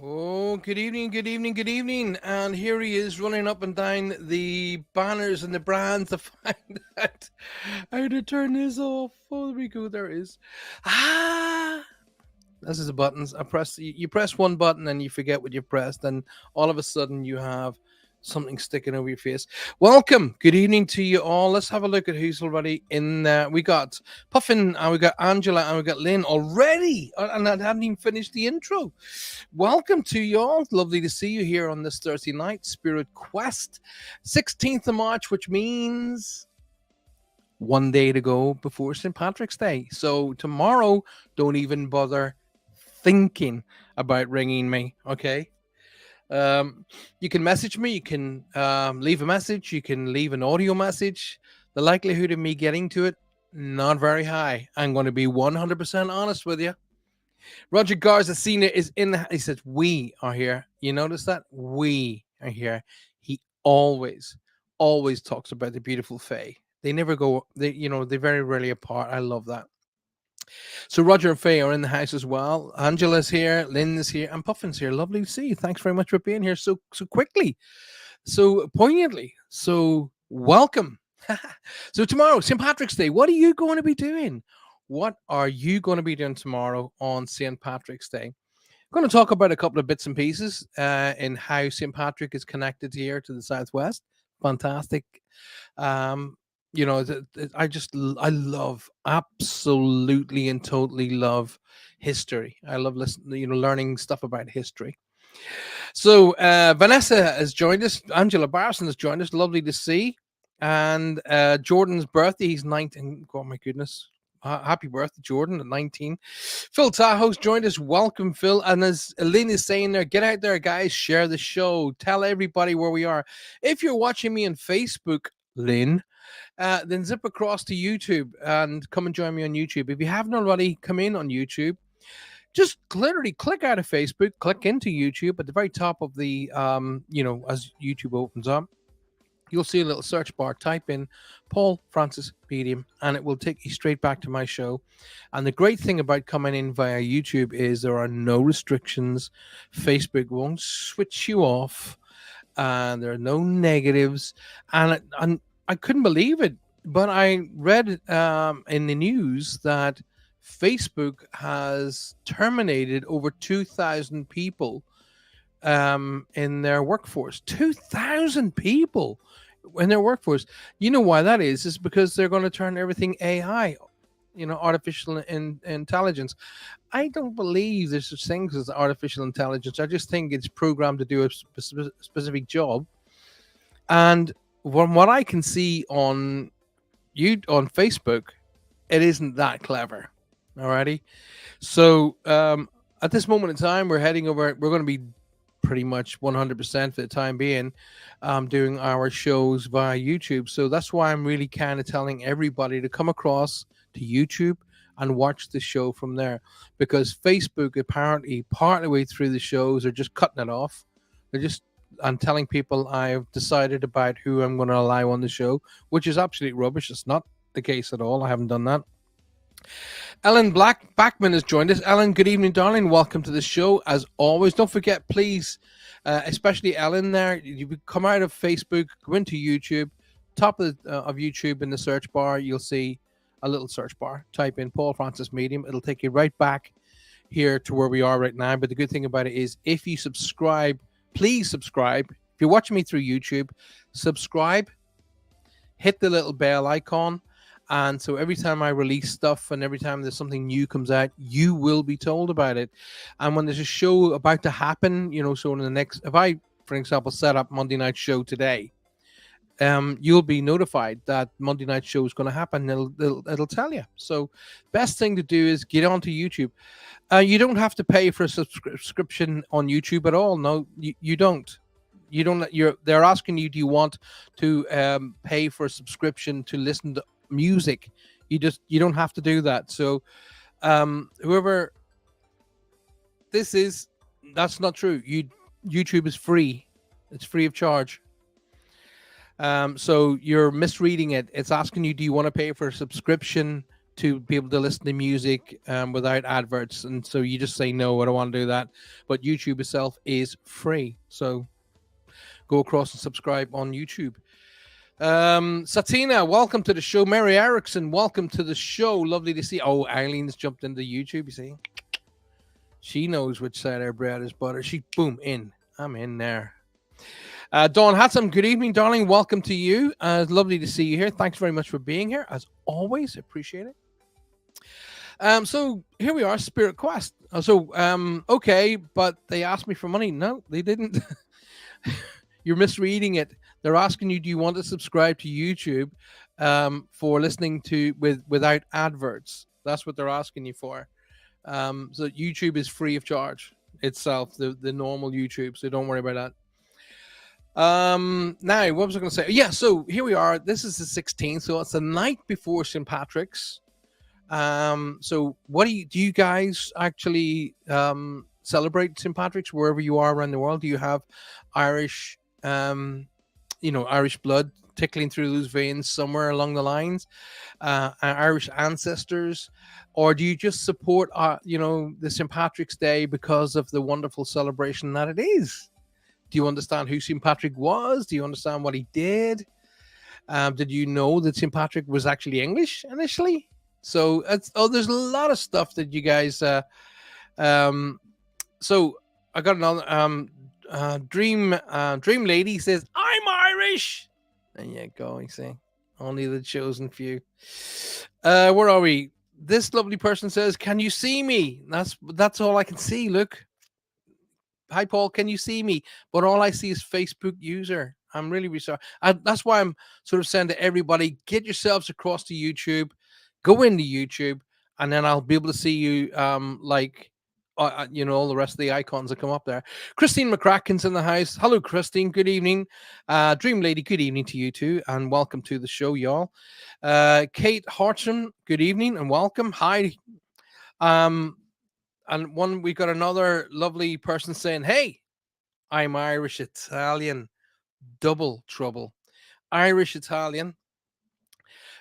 Oh, good evening, good evening, good evening. And here he is running up and down the banners and the brands to find out how to turn this off. Oh, there we go. There it is. Ah, this is the buttons. You press one button and you forget what you've pressed, and all of a sudden you have something sticking over your face. Welcome. Good evening to you all. Let's have a look at who's already in there. We got Puffin and we got Angela and we got Lynn already. And I haven't even finished the intro. Welcome to you all. Lovely to see you here on this Thursday night, Spirit Quest, 16th of March, which means one day to go before St. Patrick's Day. So tomorrow, don't even bother thinking about ringing me, okay? You can message me, you can leave a message, you can leave an audio message. The likelihood of me getting to it, not very high. I'm going to be 100% honest with you. Roger Garza Sr. is in the. He says, "We are here." You notice that? We are here. He always talks about the beautiful Faye. They never go, they very rarely apart. I love that. So Roger and Faye are in the house as well. Angela's here, Lynn is here, and Puffin's here. Lovely to see you. Thanks very much for being here so quickly, so poignantly. So welcome. So tomorrow, St. Patrick's Day. What are you going to be doing? What are you going to be doing tomorrow on St. Patrick's Day? I'm going to talk about a couple of bits and pieces in how St. Patrick is connected here to the Southwest. Fantastic. Um, I love, absolutely and totally love history. I love listening, learning stuff about history. So Vanessa has joined us. Angela Barson has joined us. Lovely to see. And Jordan's birthday, he's 19. Oh my goodness. Happy birthday, Jordan, at 19. Phil Tahoe's joined us. Welcome, Phil. And as Lynn is saying there, get out there, guys. Share the show. Tell everybody where we are. If you're watching me on Facebook, Lynn, then zip across to YouTube and come and join me on YouTube. If you haven't already, come in on YouTube. Just literally click out of Facebook, click into YouTube at the very top of the, as YouTube opens up, you'll see a little search bar. Type in Paul Francis Medium, and it will take you straight back to my show. And the great thing about coming in via YouTube is there are no restrictions. Facebook won't switch you off, and there are no negatives. And I couldn't believe it, but I read in the news that Facebook has terminated over 2,000 people in their workforce. 2,000 people in their workforce. You know why that is? It's because they're going to turn everything AI, artificial intelligence. I don't believe there's such things as artificial intelligence. I just think it's programmed to do a specific job. And from what I can see on Facebook, it isn't that clever. Alrighty. So at this moment in time, we're heading over. We're going to be pretty much 100% for the time being doing our shows via YouTube. So that's why I'm really kind of telling everybody to come across to YouTube and watch the show from there, because Facebook apparently part of the way through the shows are just cutting it off. I'm telling people I've decided about who I'm going to allow on the show, which is absolute rubbish. It's not the case at all. I haven't done that. Ellen Backman has joined us. Ellen, good evening, darling. Welcome to the show. As always, don't forget, please, especially Ellen there, you come out of Facebook, go into YouTube, top of YouTube in the search bar, you'll see a little search bar. Type in Paul Francis Medium. It'll take you right back here to where we are right now. But the good thing about it is if you subscribe, please subscribe. If you're watching me through YouTube, subscribe, hit the little bell icon. And so every time I release stuff and every time there's something new comes out, you will be told about it. And when there's a show about to happen, so in the next, if I, for example, set up Monday night show today, you'll be notified that Monday night show is going to happen. It'll tell you. So best thing to do is get onto YouTube. You don't have to pay for a subscription on YouTube at all. No, you don't. They're asking you, do you want to pay for a subscription to listen to music? You don't have to do that. So whoever this is, that's not true. YouTube is free. It's free of charge. So you're misreading it. It's asking you, do you want to pay for a subscription to be able to listen to music without adverts, and so you just say no, I don't want to do that. But YouTube itself is free, so go across and subscribe on YouTube. Satina, welcome to the show. Mary Erickson, welcome to the show. Lovely to see. Oh, Eileen's jumped into YouTube. You see, she knows which side her bread is butter. She boom in. I'm in there. Dawn Hatsam, good evening, darling. Welcome to you. Lovely to see you here. Thanks very much for being here. As always, appreciate it. So here we are, Spirit Quest. Okay, but they asked me for money. No, they didn't. You're misreading it. They're asking you, do you want to subscribe to YouTube for listening to without adverts? That's what they're asking you for. So YouTube is free of charge itself, the normal YouTube. So don't worry about that. Now, what was I going to say? Yeah, so here we are. This is the 16th, so it's the night before St. Patrick's. So what do you guys actually celebrate St. Patrick's wherever you are around the world? Do you have Irish, Irish blood tickling through those veins somewhere along the lines, Irish ancestors, or do you just support, the St. Patrick's Day because of the wonderful celebration that it is? Do you understand who St. Patrick was? Do you understand what he did? Did you know that St. Patrick was actually English initially? So there's a lot of stuff that you guys. So I got another dream lady says I'm Irish. There you go. You see, only the chosen few. Where are we? This lovely person says, "Can you see me?" That's all I can see. Look. Hi, Paul. Can you see me? But all I see is Facebook user. I'm really sorry. That's why I'm sort of saying to everybody, get yourselves across to YouTube, go into YouTube, and then I'll be able to see you all the rest of the icons that come up there. Christine McCracken's in the house. Hello, Christine. Good evening. Dream Lady, good evening to you too, and welcome to the show, y'all. Kate Hartson, good evening and welcome. Hi. And we got another lovely person saying, hey, I'm Irish Italian. Double trouble. Irish Italian.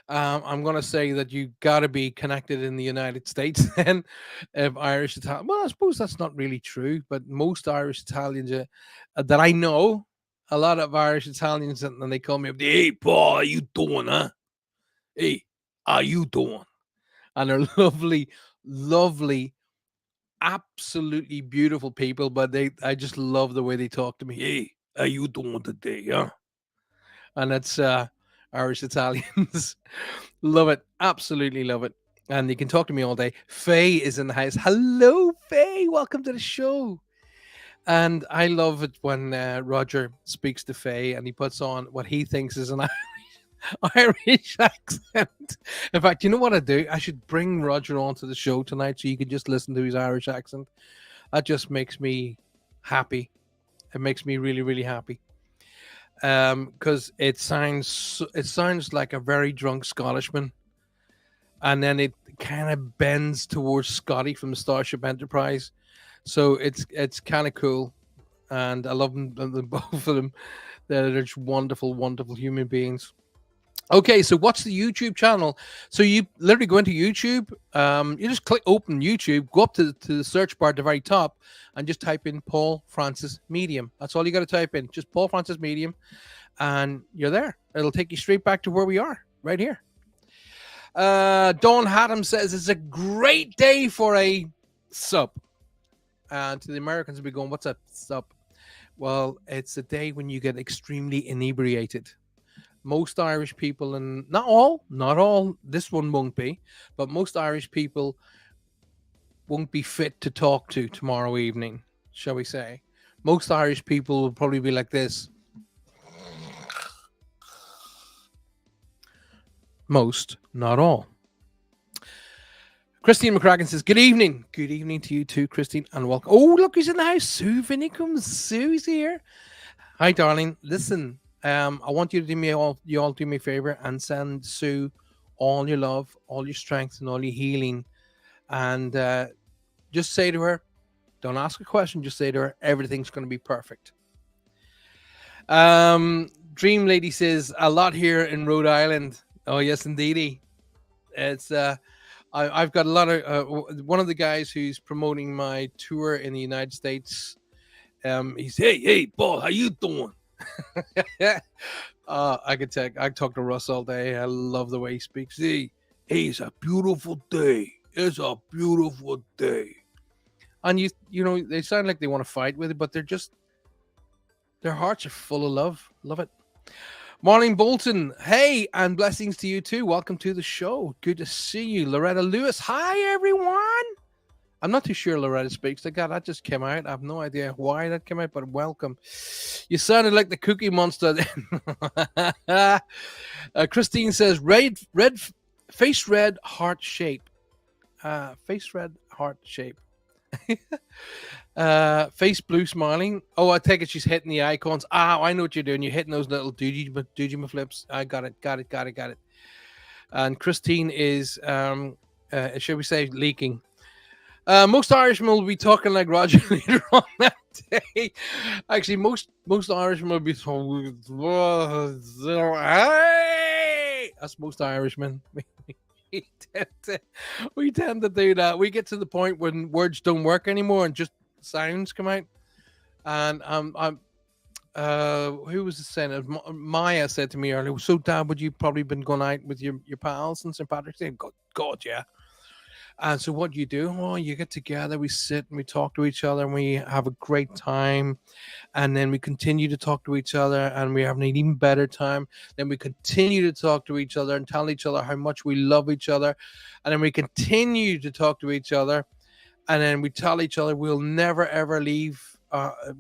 I'm going to say that you got to be connected in the United States then, if Irish Italian. Well, I suppose that's not really true, but most Irish Italians that I know, a lot of Irish Italians, and they call me up, hey, Paul, how you doing, huh? Hey, how you doing? And they're lovely, lovely, absolutely beautiful people, but I just love the way they talk to me. Hey, how you doing today, huh? And that's Irish Italians. Love it. Absolutely love it. And you can talk to me all day. Faye is in the house. Hello, Faye. Welcome to the show. And I love it when Roger speaks to Faye and he puts on what he thinks is an Irish accent. In fact, you know what I do? I should bring Roger onto the show tonight so you can just listen to his Irish accent. That just makes me happy. It makes me really, really happy. Because it sounds like a very drunk Scottishman, and then it kind of bends towards Scotty from Starship Enterprise. So it's kind of cool, and I love them both of them. They're just wonderful, wonderful human beings. Okay, so what's the YouTube channel? So you literally go into YouTube, you just click open YouTube, go up to the search bar at the very top, and just type in Paul Francis Medium. That's all you got to type in, just Paul Francis Medium, and you're there. It'll take you straight back to where we are, right here. Dawn Haddam says it's a great day for a sup. To the Americans, will be going, what's a sup? Well, it's a day when you get extremely inebriated. Most Irish people, and not all, this one won't be, but most Irish people won't be fit to talk to tomorrow evening, shall we say. Most Irish people will probably be like this. Most, not all. Christine McCracken says, good evening. Good evening to you too, Christine, and welcome. Oh, look who's in the house. Sue Vinicum. Sue's here. Hi, darling. Listen, I want you to you all do me a favor and send Sue all your love, all your strength, and all your healing. And just say to her, don't ask a question, just say to her, everything's going to be perfect. Dream Lady says, a lot here in Rhode Island. Oh, yes, indeedy. It's I've got a lot of one of the guys who's promoting my tour in the United States. He's hey Paul, how you doing? Yeah, I talk to Russ all day. I love the way he speaks. Hey, it's a beautiful day. It's a beautiful day. And you know they sound like they want to fight with it, but their hearts are full of love. Love it. Marlene Bolton, hey, and blessings to you too. Welcome to the show. Good to see you. Loretta Lewis, hi everyone. I'm not too sure Loretta speaks like that. That just came out. I have no idea why that came out, but welcome. You sounded like the Cookie Monster then. Christine says, face red, heart shape. Face red, heart shape. Face blue smiling. Oh, I take it she's hitting the icons. I know what you're doing. You're hitting those little doojima flips. I got it. And Christine is, shall we say, leaking. Most Irishmen will be talking like Roger later on that day. Actually, most Irishmen will be talking. Hey! That's most Irishmen. We tend to do that. We get to the point when words don't work anymore and just sounds come out. And I'm who was saying it? Maya said to me earlier, so Dad, would you probably been going out with your pals on St. Patrick's Day? God, yeah. And so what you do? Oh, you get together, we sit and we talk to each other and we have a great time. And then we continue to talk to each other and we have an even better time. Then we continue to talk to each other and tell each other how much we love each other. And then we continue to talk to each other. And then we tell each other we'll never ever leave.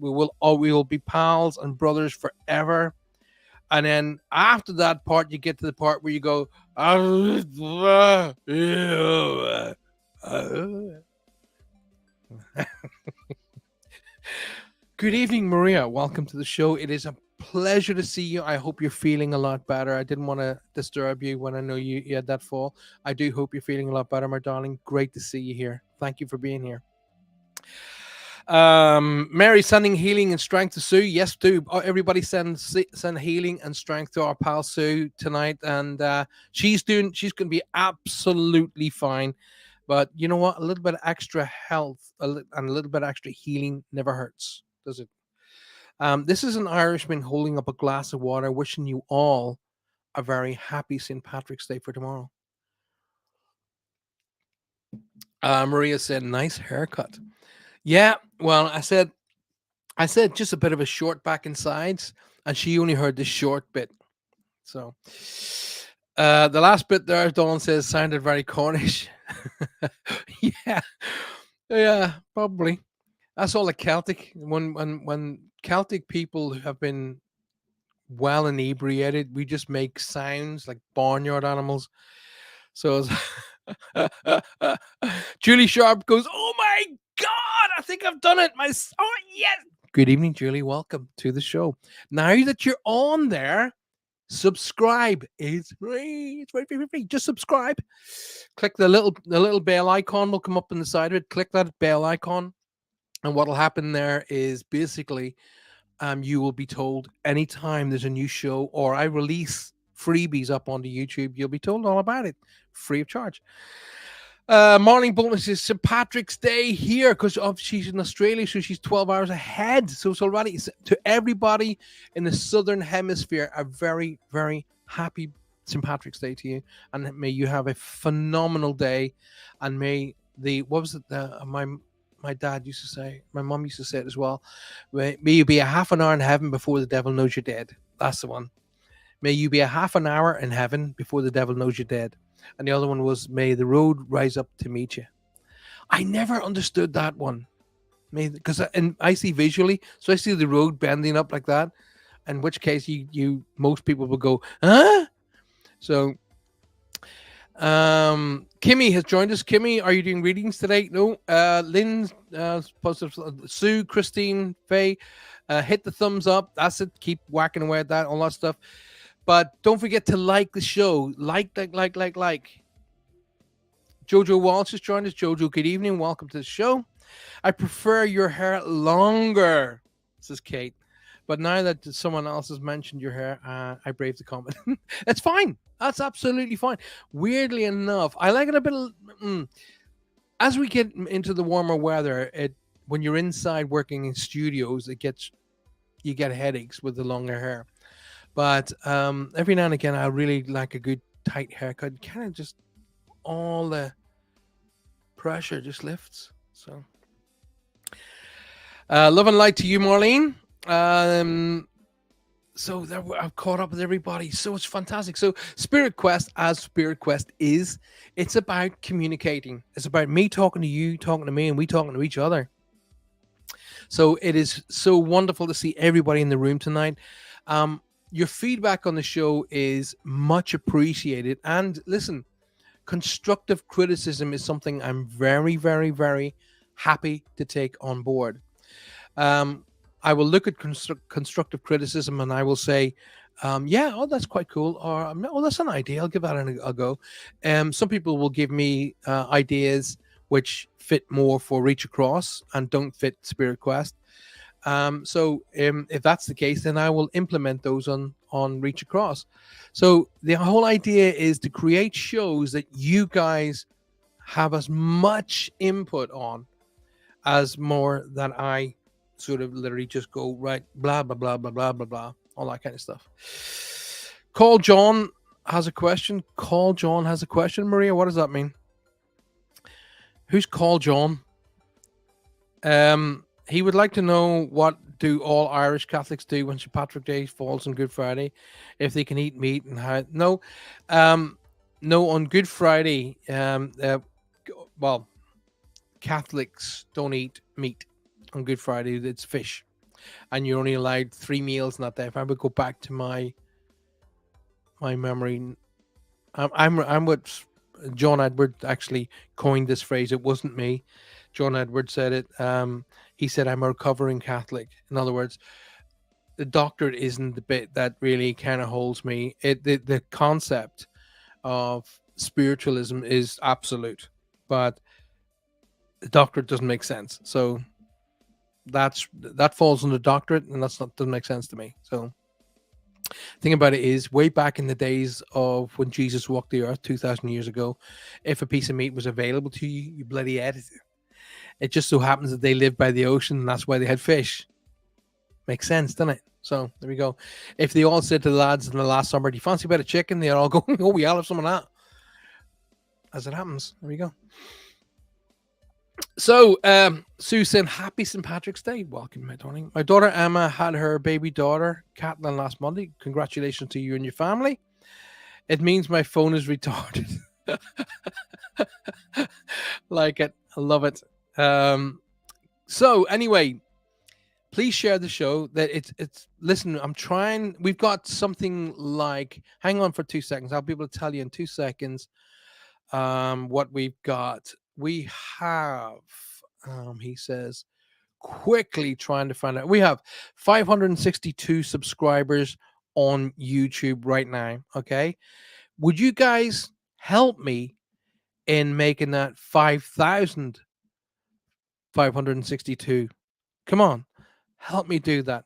We will be pals and brothers forever. And then after that part, you get to the part where you go, good evening, Maria. Welcome to the show. It is a pleasure to see you. I hope you're feeling a lot better. I didn't want to disturb you when I know you had that fall. I do hope you're feeling a lot better, my darling. Great to see you here. Thank you for being here. Mary sending healing and strength to Sue. Yes, do everybody send healing and strength to our pal Sue tonight, and she's going to be absolutely fine. But you know what? A little bit of extra health and a little bit of extra healing never hurts, does it? This is an Irishman holding up a glass of water, wishing you all a very happy St. Patrick's Day for tomorrow. Maria said, "Nice haircut." Yeah, well, I said just a bit of a short back and sides, and she only heard the short bit. So, the last bit there, Dawn says, sounded very Cornish. Yeah, yeah, probably. That's all the Celtic. When Celtic people have been well inebriated, we just make sounds like barnyard animals. So Julie Sharp goes, "Oh my God, I think I've done it." Oh yes. Good evening, Julie. Welcome to the show. Now that you're on there, subscribe. It's free. It's free. Just subscribe. Click the little bell icon will come up on the side of it. Click that bell icon, and what'll happen there is basically, you will be told anytime there's a new show or I release freebies up onto YouTube. You'll be told all about it, free of charge. Morning bonus is St. Patrick's Day here because she's in Australia, so she's 12 hours ahead. So it's already to everybody in the southern hemisphere a very, very happy St. Patrick's Day to you, and may you have a phenomenal day. And may what was it? My dad used to say, my mom used to say it as well. May you be a half an hour in heaven before the devil knows you're dead. That's the one. May you be a half an hour in heaven before the devil knows you're dead. And the other one was, may the road rise up to meet you. I never understood that one. Because I see visually, so I see the road bending up like that. In which case, most people will go, huh? So, Kimmy has joined us. Kimmy, are you doing readings today? No. Lynn, positive. Sue, Christine, Faye, hit the thumbs up. That's it. Keep whacking away at that, all that stuff. But don't forget to like the show. Like. Jojo Walsh has joined us. Jojo, good evening. Welcome to the show. I prefer your hair longer, says Kate. But now that someone else has mentioned your hair, I brave the comment. It's fine. That's absolutely fine. Weirdly enough, I like it a bit. Mm, as we get into the warmer weather, it when you're inside working in studios, it gets you get headaches with the longer hair. But every now and again, I really like a good tight haircut. Kind of just all the pressure just lifts. So, love and light to you, Marlene. Um, so there, I've caught up with everybody. So it's fantastic. So Spirit Quest, as Spirit Quest is, it's about communicating. It's about me talking to you, talking to me, and we talking to each other. So it is so wonderful to see everybody in the room tonight. Your feedback on the show is much appreciated. And listen, constructive criticism is something I'm very, very, very happy to take on board. Um, I will look at constructive criticism and I will say, yeah, oh, that's quite cool. Or, oh, that's an idea. I'll give that a go. Some people will give me ideas which fit more for Reach Across and don't fit Spirit Quest. So if that's the case, then I will implement those on Reach Across. So the whole idea is to create shows that you guys have as much input on as more than I sort of literally just go right, blah blah blah blah blah blah blah, all that kind of stuff. Call John has a question. Call John has a question. Maria, what does that mean? Who's Call John? He would like to know what do all Irish Catholics do when St. Patrick's Day falls on Good Friday, if they can eat meat and how. No, no, on Good Friday, well, Catholics don't eat meat on Good Friday. It's fish, and you're only allowed 3 meals in that day. If I would go back to my memory, I'm what John Edward actually coined this phrase. It wasn't me. John Edward said it. He said, I'm a recovering Catholic. In other words, the doctorate isn't the bit that really kind of holds me. The concept of spiritualism is absolute, but the doctorate doesn't make sense. So that falls on the doctorate, and doesn't make sense to me. So thing about it is, way back in the days of when Jesus walked the earth 2,000 years ago, if a piece of meat was available to you, you bloody ate it. It just so happens that they lived by the ocean, and that's why they had fish. Makes sense, doesn't it? So there we go. If they all said to the lads in the last summer, do you fancy a bit of chicken? They're all going, oh, we all have some of that. As it happens, there we go. So Sue saying, happy St. Patrick's Day. Welcome, my darling. My daughter Emma had her baby daughter, Catelyn, last Monday. Congratulations to you and your family. It means my phone is retarded. Like it. I love it. So anyway, please share the show. That it's listen, I'm trying. We've got something like, hang on for 2 seconds. I'll be able to tell you in 2 seconds what we've got. We have he says, quickly trying to find out. We have 562 subscribers on YouTube right now. Okay. Would you guys help me in making that 5,562? Come on, help me do that.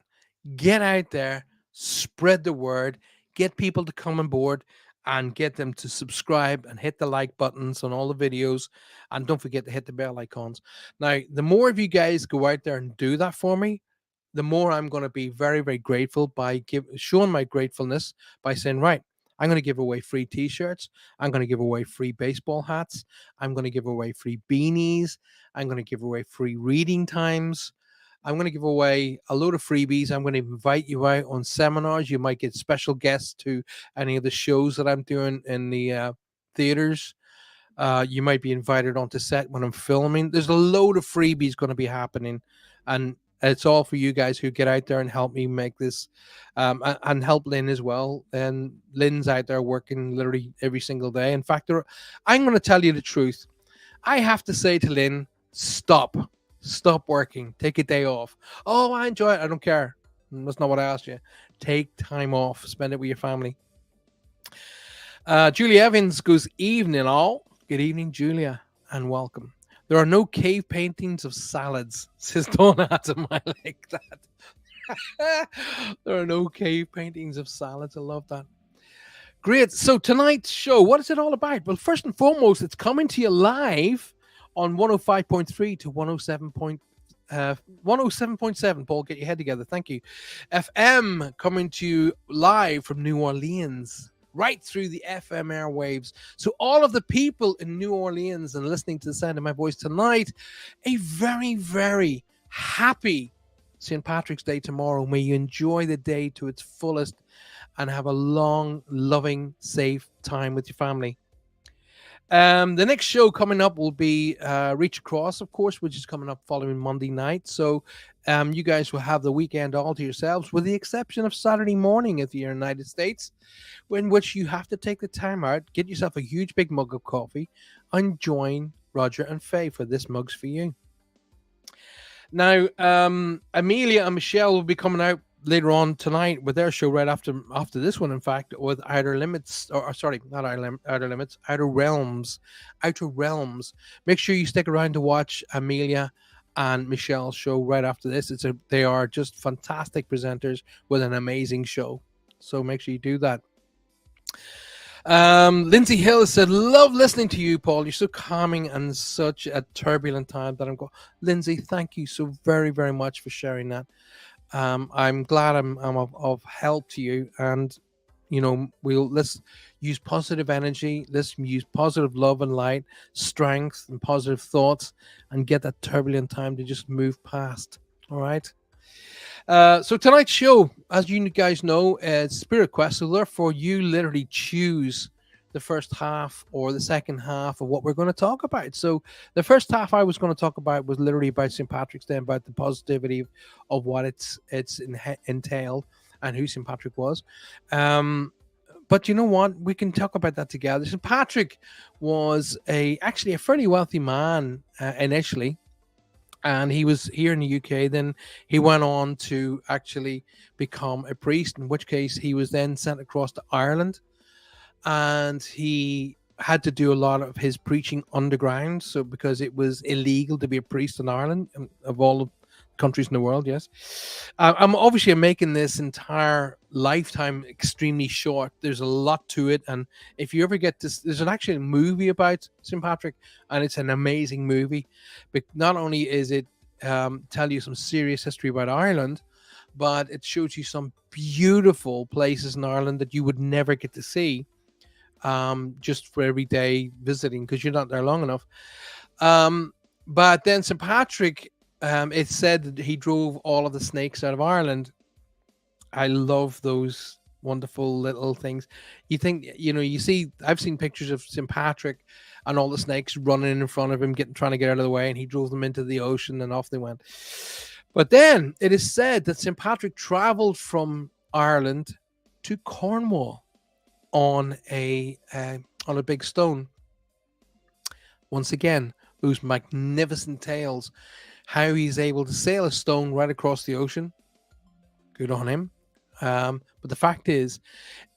Get out there, spread the word, get people to come on board and get them to subscribe and hit the like buttons on all the videos. And don't forget to hit the bell icons. Now, the more of you guys go out there and do that for me, the more I'm going to be very, very grateful by showing my gratefulness by saying, right, I'm going to give away free t-shirts. I'm going to give away free baseball hats. I'm going to give away free beanies. I'm going to give away free reading times. I'm going to give away a load of freebies. I'm going to invite you out on seminars. You might get special guests to any of the shows that I'm doing in the theaters. You might be invited onto set when I'm filming. There's a load of freebies going to be happening. And it's all for you guys who get out there and help me make this, and help Lynn as well. And Lynn's out there working literally every single day. In fact, I'm going to tell you the truth. I have to say to Lynn, stop working. Take a day off. Oh, I enjoy it. I don't care. That's not what I asked you. Take time off. Spend it with your family. Julia Evans goes, evening all. Good evening, Julia, and welcome. There are no cave paintings of salads, says Dawn Adam. I like that. There are no cave paintings of salads. I love that. Great. So tonight's show, what is it all about? Well, first and foremost, it's coming to you live on 105.3 to 107.7. Paul, get your head together. Thank you. FM coming to you live from New Orleans, right through the FM airwaves. So all of the people in New Orleans and listening to the sound of my voice tonight, a very, very happy St. Patrick's Day tomorrow. May you enjoy the day to its fullest and have a long, loving, safe time with your family. The next show coming up will be Reach Across, of course, which is coming up following Monday night. So you guys will have the weekend all to yourselves, with the exception of Saturday morning if you're in the United States, in which you have to take the time out, get yourself a huge big mug of coffee, and join Roger and Faye for This Mug's For You. Now, Amelia and Michelle will be coming out later on tonight with their show right after this one. In fact, with Outer Limits, or sorry, not Outer Limits, Outer Realms, Outer Realms. Make sure you stick around to watch Amelia and Michelle's show right after this. They are just fantastic presenters with an amazing show. So make sure you do that. Lindsay Hill said, "Love listening to you, Paul. You're so calming and such a turbulent time that I'm going." Lindsay, thank you so very, very much for sharing that. I'm glad I'm of help to you, and let's use positive energy. Let's use positive love and light, strength and positive thoughts, and get that turbulent time to just move past. All right. So tonight's show, as you guys know, is Spirit Quest. So therefore, you literally choose the first half or the second half of what we're going to talk about. So the first half I was going to talk about was literally about St. Patrick's Day, about the positivity of what it's entailed and who St. Patrick was. But you know what? We can talk about that together. St. Patrick was actually a fairly wealthy man initially. And he was here in the UK. Then he went on to actually become a priest, in which case he was then sent across to Ireland. And he had to do a lot of his preaching underground. So because it was illegal to be a priest in Ireland, of all the countries in the world, yes. I'm obviously making this entire lifetime extremely short. There's a lot to it. And if you ever get this, there's actually a movie about St. Patrick, and it's an amazing movie. But not only is it tell you some serious history about Ireland, but it shows you some beautiful places in Ireland that you would never get to see just for everyday visiting, because you're not there long enough. But then St. Patrick, it's said that he drove all of the snakes out of Ireland. I love those wonderful little things. You think, you see, I've seen pictures of St. Patrick and all the snakes running in front of him, trying to get out of the way, and he drove them into the ocean and off they went. But then it is said that St. Patrick traveled from Ireland to Cornwall on a big stone. Once again, those magnificent tales, how he's able to sail a stone right across the ocean. Good on him. But the fact is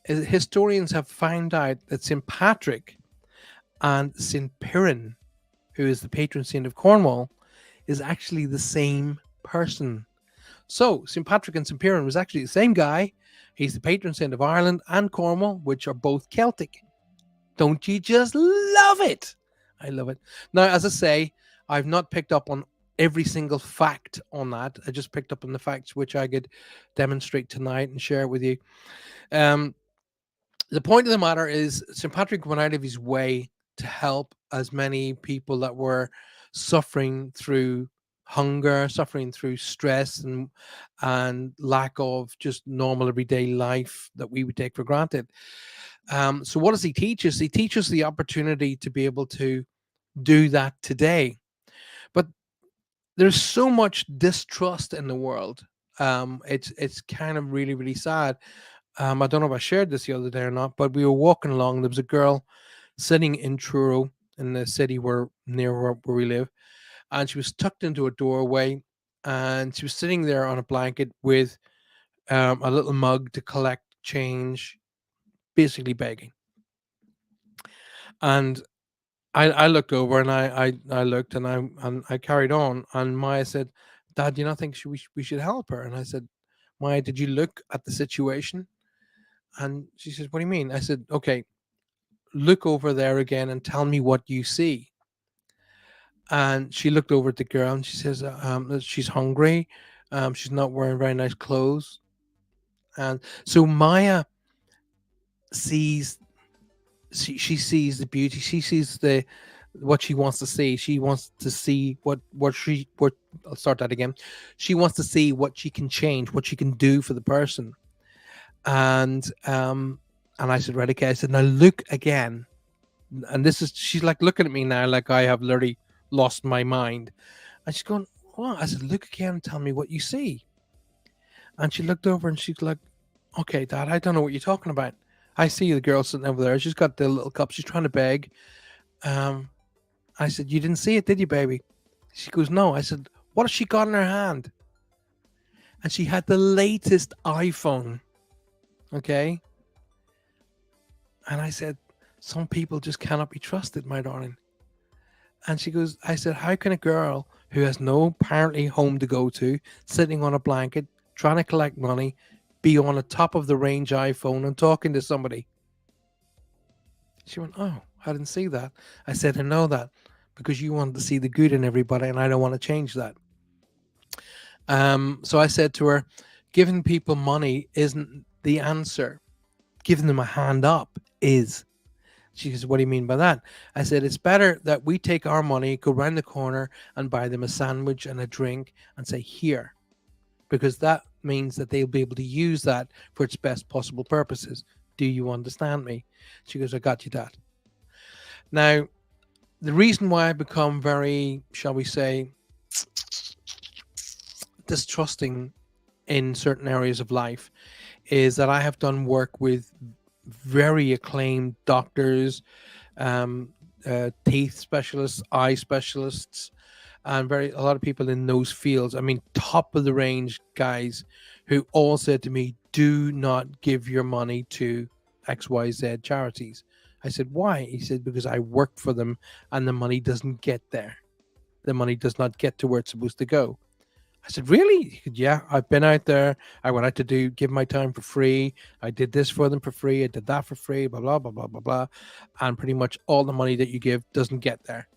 historians have found out that St. Patrick and St. Piran, who is the patron saint of Cornwall, is actually the same person. So St. Patrick and St. Piran was actually the same guy. He's the patron saint of Ireland and Cornwall, which are both Celtic. Don't you just love it? I love it. Now, as I say, I've not picked up on every single fact on that. I just picked up on the facts which I could demonstrate tonight and share with you. The point of the matter is St. Patrick went out of his way to help as many people that were suffering through hunger, suffering through stress and lack of just normal everyday life that we would take for granted. So what does he teach us? He teaches the opportunity to be able to do that today. But there's so much distrust in the world. It's kind of really, really sad. I don't know if I shared this the other day or not, but we were walking along. There was a girl sitting in Truro, in the city near where we live, and she was tucked into a doorway, and she was sitting there on a blanket with a little mug to collect change, basically begging. And I looked over, and I looked, and I carried on. And Maya said, "Dad, do you not think we should help her?" And I said, Maya, did you look at the situation? And she says, what do you mean? I said, okay, look over there again and tell me what you see. And she looked over at the girl and she says, that she's hungry. She's not wearing very nice clothes. And so Maya sees, she sees the beauty. She sees the what she wants to see. She wants to see what I'll start that again. She wants to see what she can change, what she can do for the person. And and I said, right, okay. I said, now look again. And this is, she's like looking at me now like I have literally lost my mind. And she's going, what? I said, look again and tell me what you see. And she looked over and she's like, okay, Dad, I don't know what you're talking about. I see the girl sitting over there. She's got the little cup. She's trying to beg. Um, I said, you didn't see it, did you, baby? She goes, no. I said, what has she got in her hand? And she had the latest iPhone. Okay. And I said, some people just cannot be trusted, my darling. And she goes, I said, how can a girl who has no apparently home to go to, sitting on a blanket, trying to collect money, be on a top of the range iPhone and talking to somebody? She went, oh, I didn't see that. I said, I know that because you wanted to see the good in everybody and I don't want to change that. So I said to her, giving people money isn't the answer. Giving them a hand up is. She says, what do you mean by that? I said, it's better that we take our money, go round the corner and buy them a sandwich and a drink and say, here, because that means that they'll be able to use that for its best possible purposes. Do you understand me? She goes, I got you, Dad. Now, the reason why I become very, shall we say, distrusting in certain areas of life is that I have done work with very acclaimed doctors, teeth specialists, eye specialists, and a lot of people in those fields. I mean, top of the range guys who all said to me, "Do not give your money to XYZ charities." I said, "Why?" He said, "Because I work for them, and the money doesn't get there. The money does not get to where it's supposed to go." I said, really? He said, yeah, I've been out there. I went out to give my time for free. I did this for them for free. I did that for free, blah, blah, blah, blah, blah, blah. And pretty much all the money that you give doesn't get there.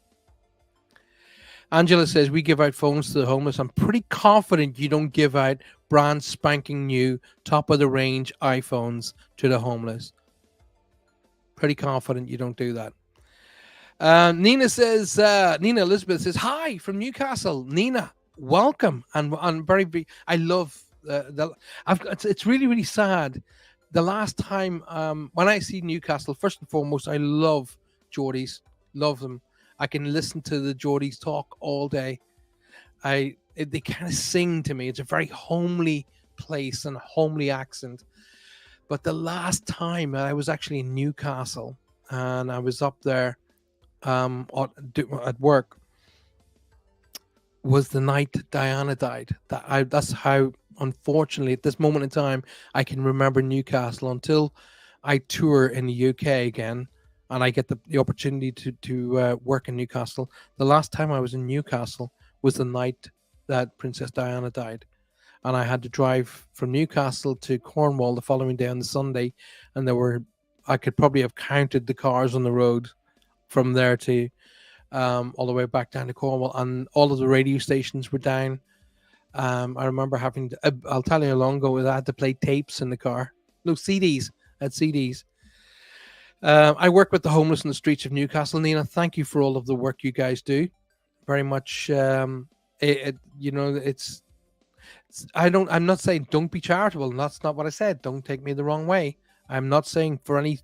Angela says, we give out phones to the homeless. I'm pretty confident you don't give out brand spanking new, top of the range iPhones to the homeless. Pretty confident you don't do that. Nina says, Nina Elizabeth says, hi from Newcastle. Nina, welcome. And very, I love it's really, really sad. The last time when I see Newcastle, first and foremost, I love Geordies, love them. I can listen to the Geordies talk all day. They kind of sing to me. It's a very homely place and homely accent. But the last time I was actually in Newcastle and I was up there at work was the night Diana died. That's how, unfortunately, at this moment in time, I can remember Newcastle until I tour in the UK again and I get the opportunity to work in Newcastle. The last time I was in Newcastle was the night that Princess Diana died. And I had to drive from Newcastle to Cornwall the following day on the Sunday. And I could probably have counted the cars on the road from there to all the way back down to Cornwall, and all of the radio stations were down. I remember having to, I'll tell you how long ago I had to play tapes in the car. No, CDs. I had CDs. I work with the homeless in the streets of Newcastle. Nina, thank you for all of the work you guys do. Very much. I'm not saying don't be charitable. That's not what I said. Don't take me the wrong way. I'm not saying for any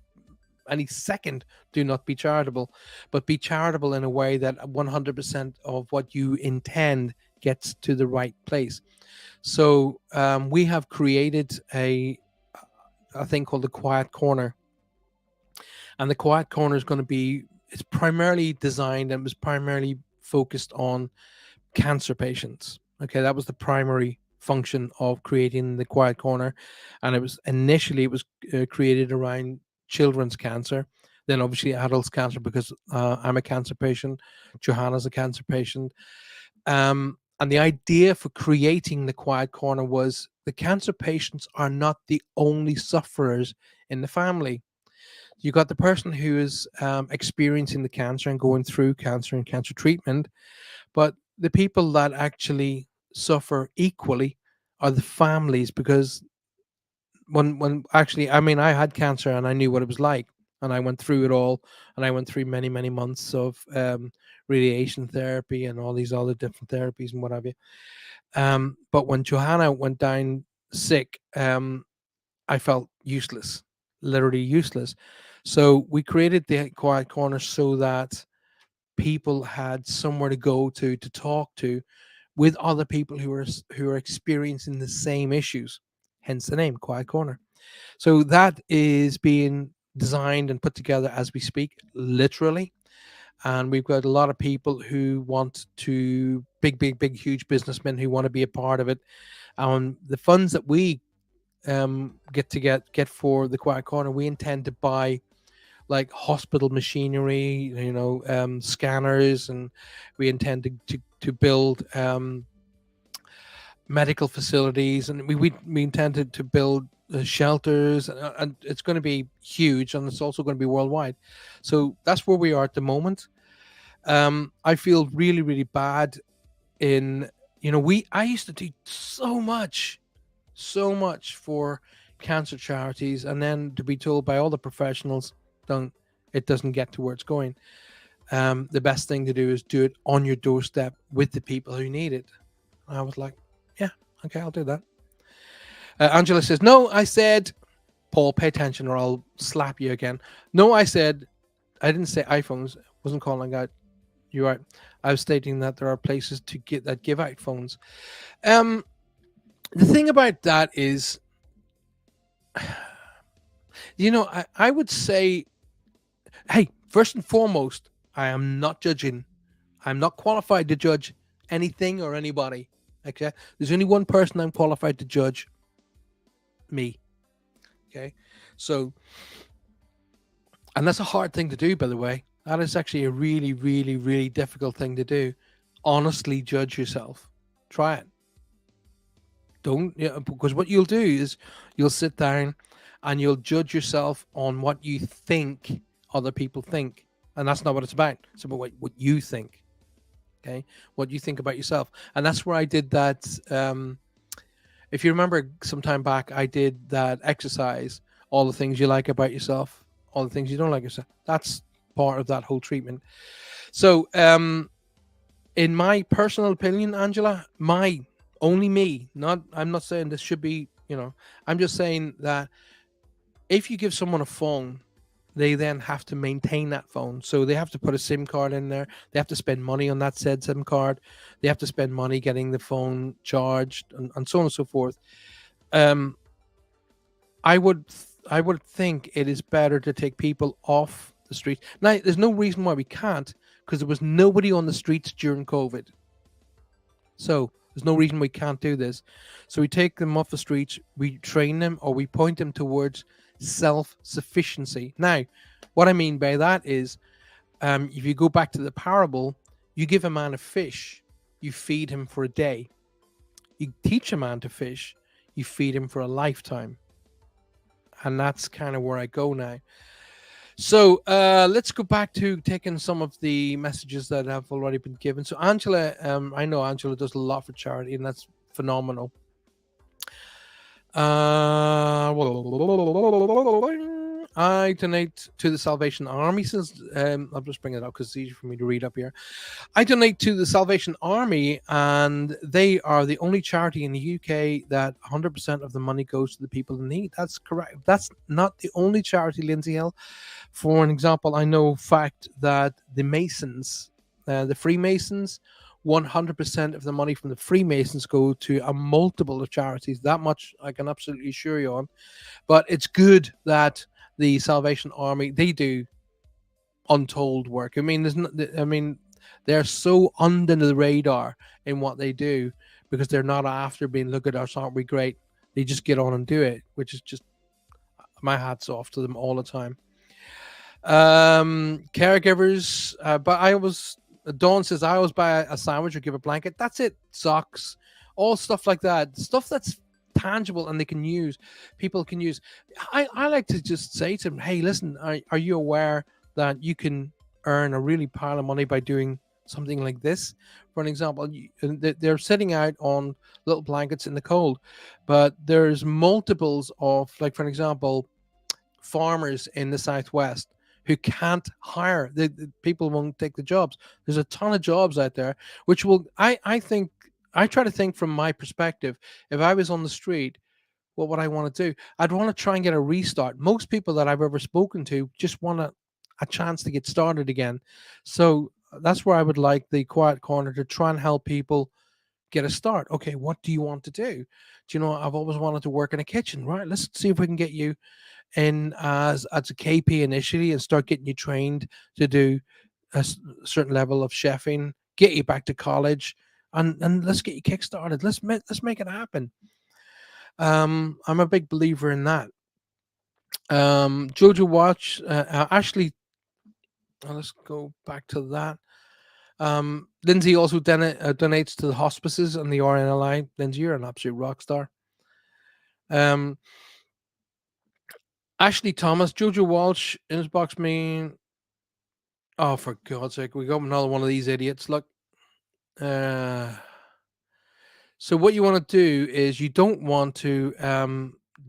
second do not be charitable, but be charitable in a way that 100% of what you intend gets to the right place. So we have created a thing called the Quiet Corner, and the Quiet Corner is going to be, it's primarily designed and was primarily focused on cancer patients. Okay, that was the primary function of creating the Quiet Corner, and it was created around children's cancer, then obviously adults cancer, because I'm a cancer patient, Johanna's a cancer patient, And the idea for creating the quiet corner was the cancer patients are not the only sufferers in the family. You got the person who is experiencing the cancer and going through cancer and cancer treatment, but the people that actually suffer equally are the families, because when actually, I mean, I had cancer and I knew what it was like, and I went through it all, and I went through many months of radiation therapy and all these other different therapies and what have you. But when Johanna went down sick, I felt useless, literally useless. So we created the quiet corner so that people had somewhere to go to talk to, with other people who are experiencing the same issues. Hence the name, Quiet Corner. So that is being designed and put together as we speak, literally. And we've got a lot of people who want to, big, huge businessmen who want to be a part of it. The funds that we get for the Quiet Corner, we intend to buy like hospital machinery, scanners, and we intend to build medical facilities, and we intend to build shelters, and it's going to be huge, and it's also going to be worldwide. So that's where we are at the moment. I feel really, really bad in, we I used to do so much for cancer charities, and then to be told by all the professionals, don't it doesn't get to where it's going. The best thing to do is do it on your doorstep with the people who need it. I was like, yeah, okay, I'll do that. Angela says, no, I said, Paul, pay attention or I'll slap you again. No, I didn't say iPhones. I wasn't calling out. You're right. I was stating that there are places to get that give out phones. The thing about that is, I would say, hey, first and foremost, I am not judging. I'm not qualified to judge anything or anybody. Okay, there's only one person I'm qualified to judge: me. Okay, so, and that's a hard thing to do, by the way. That is actually a really, really, really difficult thing to do. Honestly, judge yourself. Try it. Don't, because what you'll do is you'll sit down and you'll judge yourself on what you think other people think, and that's not what it's about. It's about what you think. Okay, what you think about yourself, and that's where I did that. If you remember, some time back, I did that exercise. All the things you like about yourself, all the things you don't like yourself. That's part of that whole treatment. So, in my personal opinion, Angela, only me, I'm not saying this should be, I'm just saying that if you give someone a phone, they then have to maintain that phone. So they have to put a SIM card in there. They have to spend money on that said SIM card. They have to spend money getting the phone charged, and so on and so forth. I would think it is better to take people off the street. Now, there's no reason why we can't, because there was nobody on the streets during COVID. So there's no reason we can't do this. So we take them off the streets, we train them, or we point them towards self-sufficiency. Now, what I mean by that is, if you go back to the parable, you give a man a fish, you feed him for a day. You teach a man to fish, you feed him for a lifetime. And that's kind of where I go now. So let's go back to taking some of the messages that have already been given. So Angela, I know Angela does a lot for charity, and that's phenomenal. I donate to the Salvation Army. Since I'll just bring it up because it's easier for me to read up here. I donate to the Salvation Army, and they are the only charity in the UK that 100% of the money goes to the people in need. That's correct. That's not the only charity, Lindsay Hill. For an example, I know fact that the Masons, the Freemasons, 100% of the money from the Freemasons go to a multiple of charities. That much I can absolutely assure you on. But it's good that the Salvation Army, they do untold work. I mean, they're so under the radar in what they do, because they're not after being, look at us, aren't we great? They just get on and do it, which is just, my hat's off to them all the time. Caregivers, but I was Dawn says, I always buy a sandwich or give a blanket. That's it. Socks, all stuff like that. Stuff that's tangible and they can use. People can use. I like to just say to them, hey, listen, are you aware that you can earn a really pile of money by doing something like this? For an example, they're sitting out on little blankets in the cold, but there's multiples of, like, for an example, farmers in the southwest who can't hire the people won't take the jobs. There's a ton of jobs out there which will I think I try to think from my perspective. If I was on the street, what would I want to do? I'd want to try and get a restart. Most people that I've ever spoken to just want a chance to get started again. So that's where I would like the quiet corner to try and help people get a start. Okay, what do you want to do? Do you know, I've always wanted to work in a kitchen, right? Let's see if we can get you in as a KP initially and start getting you trained to do certain level of chefing, get you back to college, and let's get you kickstarted. Let's make it happen. I'm a big believer in that. Jojo Watch, Ashley. Let's go back to that. Lindsay also donates to the hospices and the RNLI. Lindsay, you're an absolute rock star. Um, Ashley Thomas, Jojo Walsh, inbox me. Oh, for God's sake, we got another one of these idiots. Look. Uh, so what you want to do is you don't want to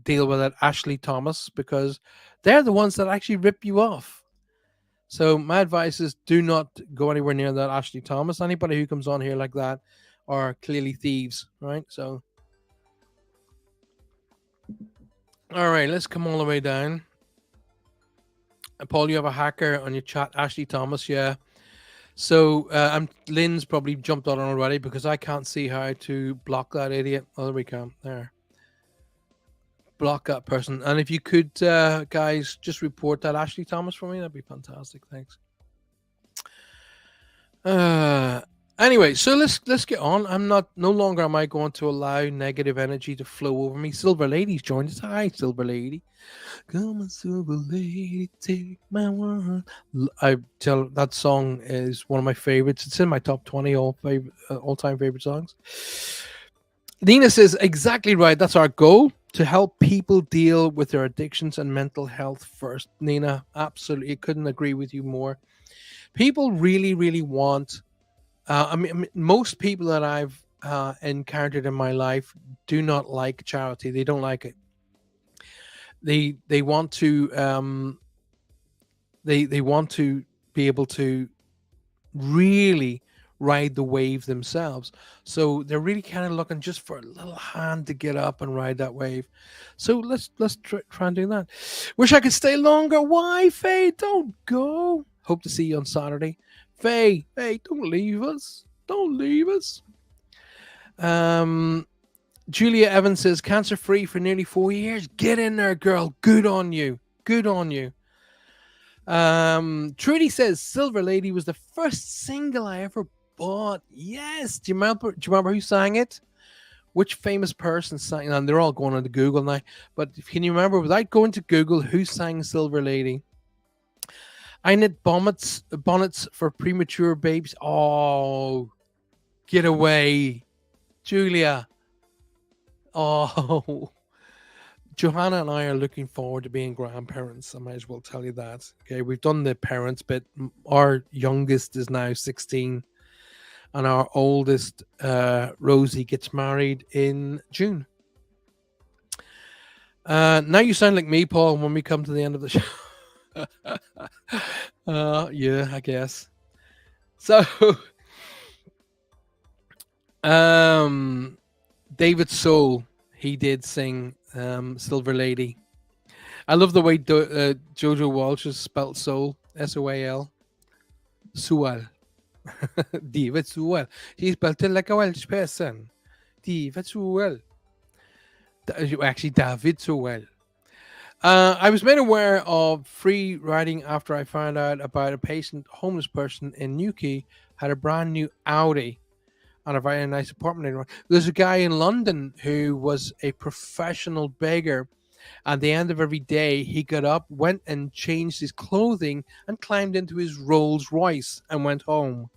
deal with that Ashley Thomas because they're the ones that actually rip you off. So my advice is do not go anywhere near that Ashley Thomas. Anybody who comes on here like that are clearly thieves, right? So, all right, let's come all the way down. Paul, you have a hacker on your chat, Ashley Thomas, yeah. So Lynn's probably jumped on already because I can't see how to block that idiot. Oh, there we go. There. Block that person. And if you could, guys, just report that Ashley Thomas for me, that'd be fantastic. Thanks. Anyway, so let's get on. No longer am I going to allow negative energy to flow over me. Silver Lady's joined us. Hi, Silver Lady. Come on, Silver Lady, take my word. I tell that song is one of my favorites. It's in my top 20 all-time favorite songs. Nina says exactly right. That's our goal, to help people deal with their addictions and mental health first. Nina, absolutely, couldn't agree with you more. People really, really want. I mean, most people that I've encountered in my life do not like charity. They don't like it. They want to they want to be able to really ride the wave themselves. So they're really kind of looking just for a little hand to get up and ride that wave. So let's try and do that. Wish I could stay longer. Why, Faye? Don't go. Hope to see you on Saturday. Faye, don't leave us. Don't leave us. Julia Evans says, cancer free for nearly 4 years. Get in there, girl. Good on you. Good on you. Trudy says, Silver Lady was the first single I ever bought. Yes. Do you remember who sang it? Which famous person sang it? And they're all going on to Google now. But can you remember, without going to Google, who sang Silver Lady? I knit bonnets for premature babies. Oh, get away, Julia. Oh, Johanna and I are looking forward to being grandparents. I might as well tell you that. Okay, we've done the parents bit. Our youngest is now 16, and our oldest, Rosie, gets married in June. Now you sound like me, Paul, when we come to the end of the show. Yeah, I guess. So, David Soul, he did sing Silver Lady. I love the way Jojo Walsh is spelt soul, Soal. Sual. David Soul. He spelled it like a Welsh person. David Soul. Actually, David Soul. I was made aware of free riding after I found out about a homeless person in Newquay had a brand new Audi and a very nice apartment. There's a guy in London who was a professional beggar. At the end of every day, he got up, went and changed his clothing, and climbed into his Rolls Royce and went home.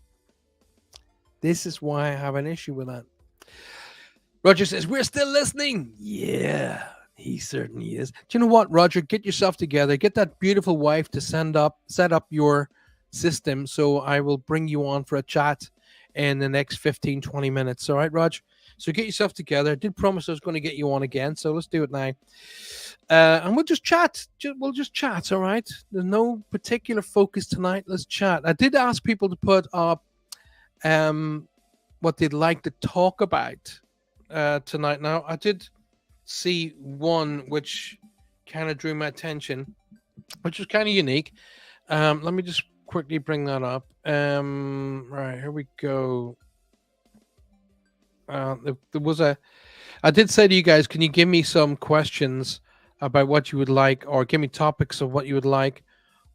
This is why I have an issue with that. Roger says, we're still listening. Yeah, he certainly is. Do you know what, Roger? Get yourself together. Get that beautiful wife to set up your system so I will bring you on for a chat in the next 15, 20 minutes. All right, Roger? So get yourself together. I did promise I was going to get you on again, so let's do it now. And we'll just chat. We'll just chat, all right? There's no particular focus tonight. Let's chat. I did ask people to put up what they'd like to talk about tonight. Now, I did see one which kind of drew my attention, which was kind of unique. Let me just quickly bring that up. Right, here we go. There was I did say to you guys, can you give me some questions about what you would like, or give me topics of what you would like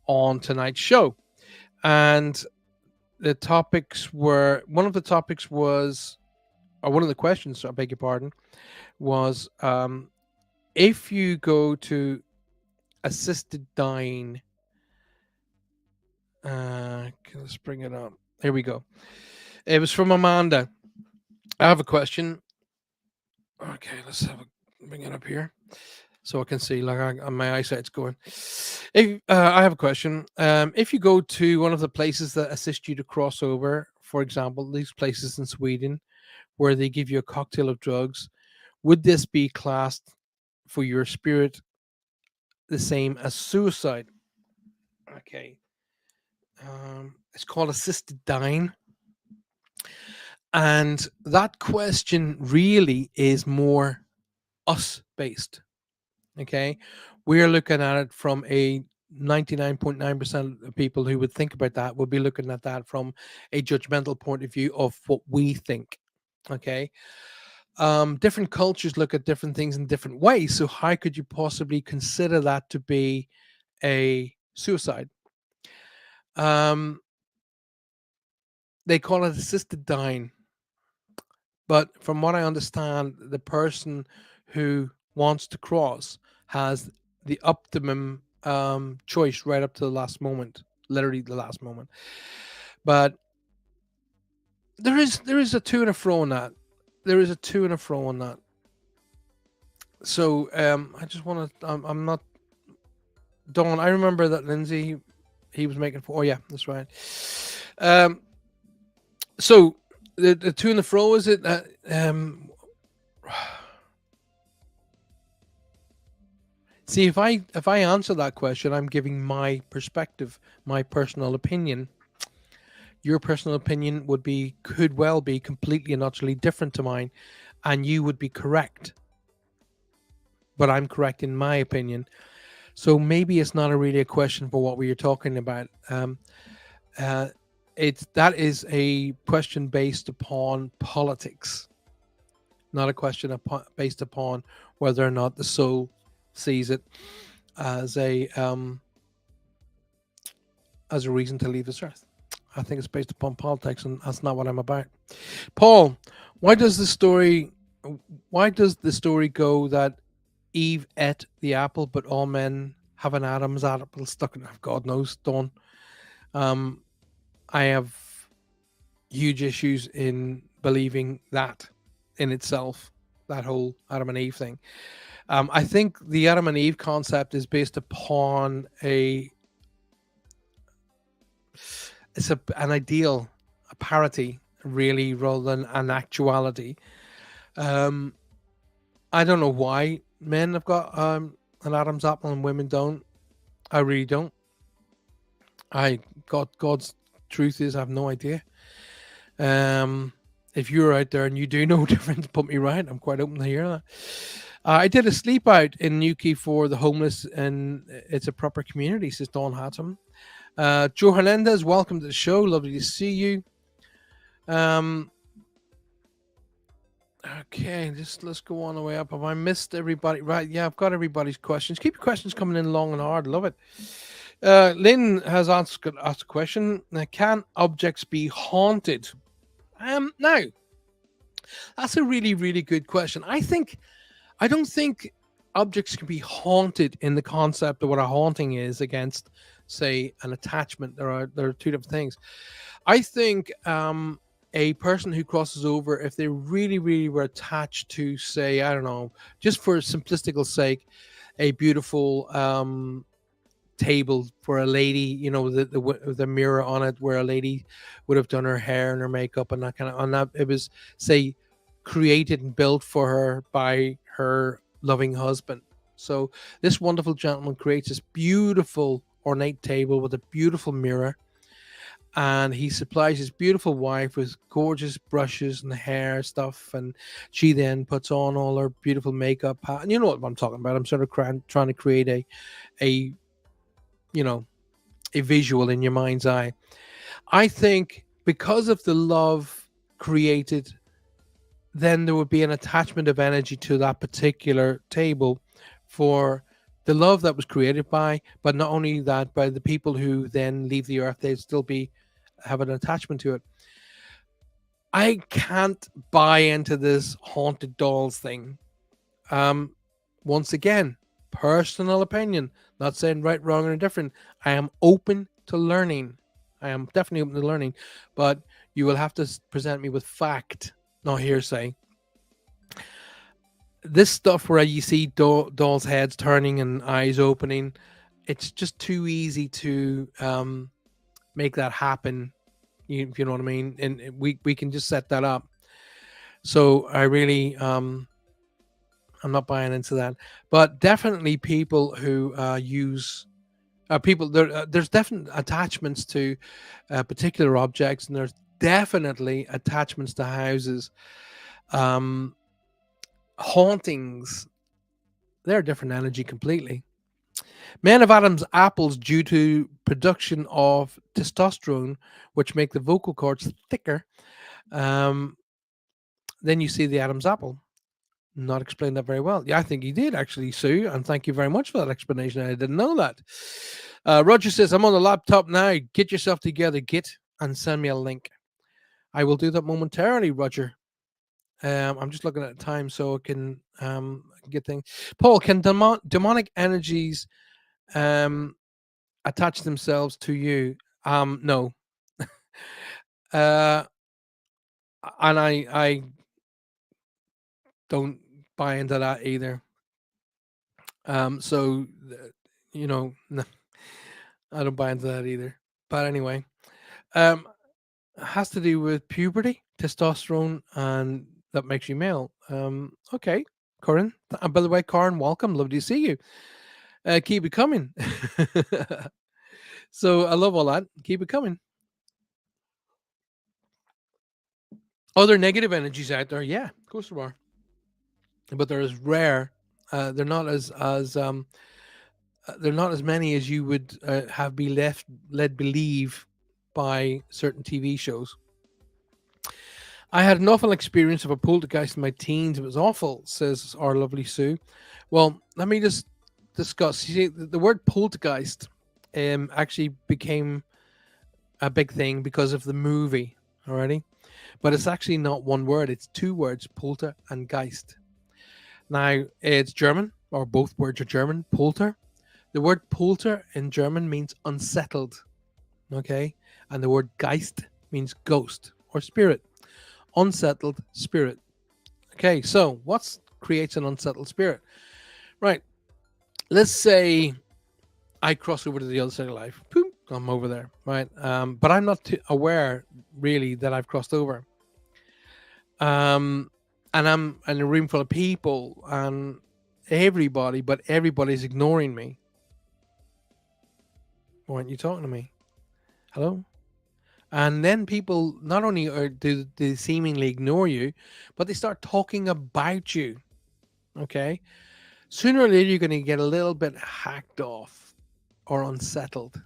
on tonight's show? And the topics were, one of the topics was, or one of the questions, I beg your pardon, was if you go to assisted dying, let's bring it up. Here we go. It was from Amanda. I have a question. Okay, let's bring it up here so I can see. Like my eyesight's going. If I have a question, if you go to one of the places that assist you to cross over, for example, these places in Sweden where they give you a cocktail of drugs, would this be classed for your spirit the same as suicide? Okay. It's called assisted dying. And that question really is more us based. Okay. We're looking at it from a 99.9% of people who would think about that would be looking at that from a judgmental point of view of what we think. Okay. Different cultures look at different things in different ways. So, how could you possibly consider that to be a suicide? They call it assisted dying. But from what I understand, the person who wants to cross has the optimum choice right up to the last moment, literally the last moment. But there is a to and a fro on that. There is a to and a fro on that. So I just want to. I'm not. Dawn, I remember that Lindsay, he was making. Oh yeah, that's right. So the to and the fro, is it? See, if I answer that question, I'm giving my perspective, my personal opinion. Your personal opinion could well be completely and utterly different to mine, and you would be correct. But I'm correct in my opinion. So maybe it's not really a question for what we are talking about. That is a question based upon politics, not a question based upon whether or not the soul sees it as a reason to leave this earth. I think it's based upon politics, and that's not what I'm about. Paul, why does the story go that Eve ate the apple, but all men have an Adam's apple stuck in? God knows, Dawn. I have huge issues in believing that in itself, that whole Adam and Eve thing. I think the Adam and Eve concept is based upon an ideal, a parity, really, rather than an actuality. I don't know why men have got an Adam's apple and women don't. I really don't. God's truth is I have no idea. If you're out there and you do know different, put me right. I'm quite open to hear that. I did a sleep out in Newquay for the homeless, and it's a proper community, says Dawn Hatton. Joe Hernandez, welcome to the show. Lovely to see you. Okay, let's go on the way up. Have I missed everybody? Right, yeah, I've got everybody's questions. Keep your questions coming in long and hard. Love it. Lynn has asked a question. Can objects be haunted? Now, that's a really, really good question. I don't think objects can be haunted in the concept of what a haunting is against, say, an attachment. There are two different things. I think a person who crosses over, if they really, really were attached to, say, I don't know, just for simplistical sake, a beautiful table for a lady, the mirror on it, where a lady would have done her hair and her makeup and that kind of, on that, it was, say, created and built for her by her loving husband. So this wonderful gentleman creates this beautiful ornate table with a beautiful mirror, and he supplies his beautiful wife with gorgeous brushes and hair stuff, and she then puts on all her beautiful makeup, and you know what I'm talking about. I'm sort of trying to create a you know a visual in your mind's eye. I think because of the love created, then there would be an attachment of energy to that particular table for the love that was created by, but not only that, by the people who then leave the earth, they'd still be have an attachment to it. I can't buy into this haunted dolls thing. Um, Once again, personal opinion, not saying right, wrong, or indifferent. I am open to learning. I am definitely open to learning, but you will have to present me with fact, not hearsay. This stuff where you see dolls' heads turning and eyes opening, it's just too easy to make that happen. You know what I mean? And we can just set that up. So I really I'm not buying into that. But definitely people who use people there. There's definite attachments to particular objects, and there's definitely attachments to houses. Um, Hauntings, they're a different energy completely. Man of Adam's apples due to production of testosterone, which make the vocal cords thicker. Um, then you see the Adam's apple. Not explained that very well. Yeah, I think he did actually, Sue, and thank you very much for that explanation. I didn't know that. Roger says, I'm on the laptop now. Get yourself together, git, and send me a link. I will do that momentarily, Roger. I'm just looking at the time so I can get things. Paul, can demonic energies attach themselves to you? No. uh, and I don't buy into that either. So, no, I don't buy into that either. But anyway, um, it has to do with puberty, testosterone, and that makes you male. Okay, Corin. By the way, Corin, welcome. Lovely to see you. Keep it coming. So I love all that. Keep it coming. Other negative energies out there, yeah, of course there are, but they're as rare. They're not they're not as many as you would have be led believe by certain TV shows. I had an awful experience of a poltergeist in my teens. It was awful, says our lovely Sue. Well, let me just discuss. You see, the word poltergeist actually became a big thing because of the movie, already. But it's actually not one word, it's two words, polter and geist. Now, it's German, or both words are German, polter. The word polter in German means unsettled, okay? And the word geist means ghost or spirit. Unsettled spirit. Okay, so what creates an unsettled spirit? Right. Let's say I cross over to the other side of life. Boom, I'm over there, right? But I'm not too aware really that I've crossed over. And I'm in a room full of people and everybody, but everybody's ignoring me. Why aren't you talking to me? Hello? And then people not only do they seemingly ignore you, but they start talking about you. Okay. Sooner or later, you're going to get a little bit hacked off or unsettled.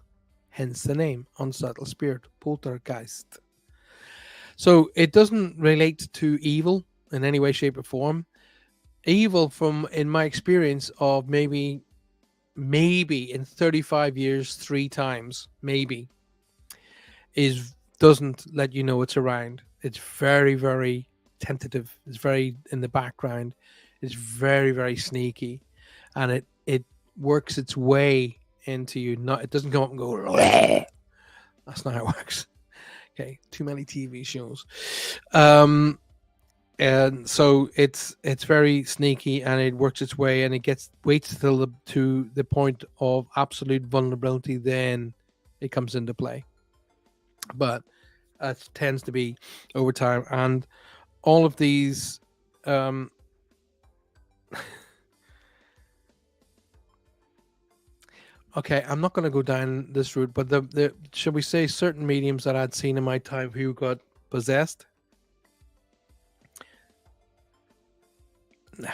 Hence the name, unsettled spirit, poltergeist. So it doesn't relate to evil in any way, shape, or form. Evil, from in my experience of maybe in 35 years, 3 times, maybe, is doesn't let you know it's around. It's very, very tentative. It's very in the background. It's very, very sneaky, and it works its way into you. Not, it doesn't come up and go. That's not how it works. Okay, too many TV shows. Um, and so it's very sneaky, and it works its way, and it gets waits till to the point of absolute vulnerability. Then it comes into play, but it tends to be over time, and all of these. Um, okay, I'm not going to go down this route, but the should we say certain mediums that I'd seen in my time who got possessed? Nah.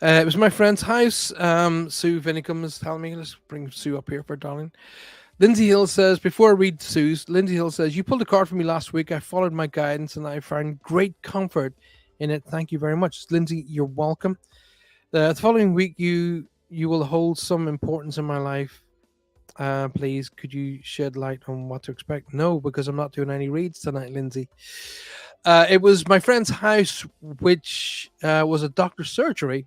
It was my friend's house. Sue Vinicum is telling me. Let's bring Sue up here for darling. Lindsay Hill says, before I read Sue's, Lindsay Hill says, you pulled a card for me last week. I followed my guidance and I found great comfort in it. Thank you very much. Lindsay, you're welcome. The following week, you will hold some importance in my life. Please, could you shed light on what to expect? No, because I'm not doing any reads tonight, Lindsay. It was my friend's house, which was a doctor's surgery.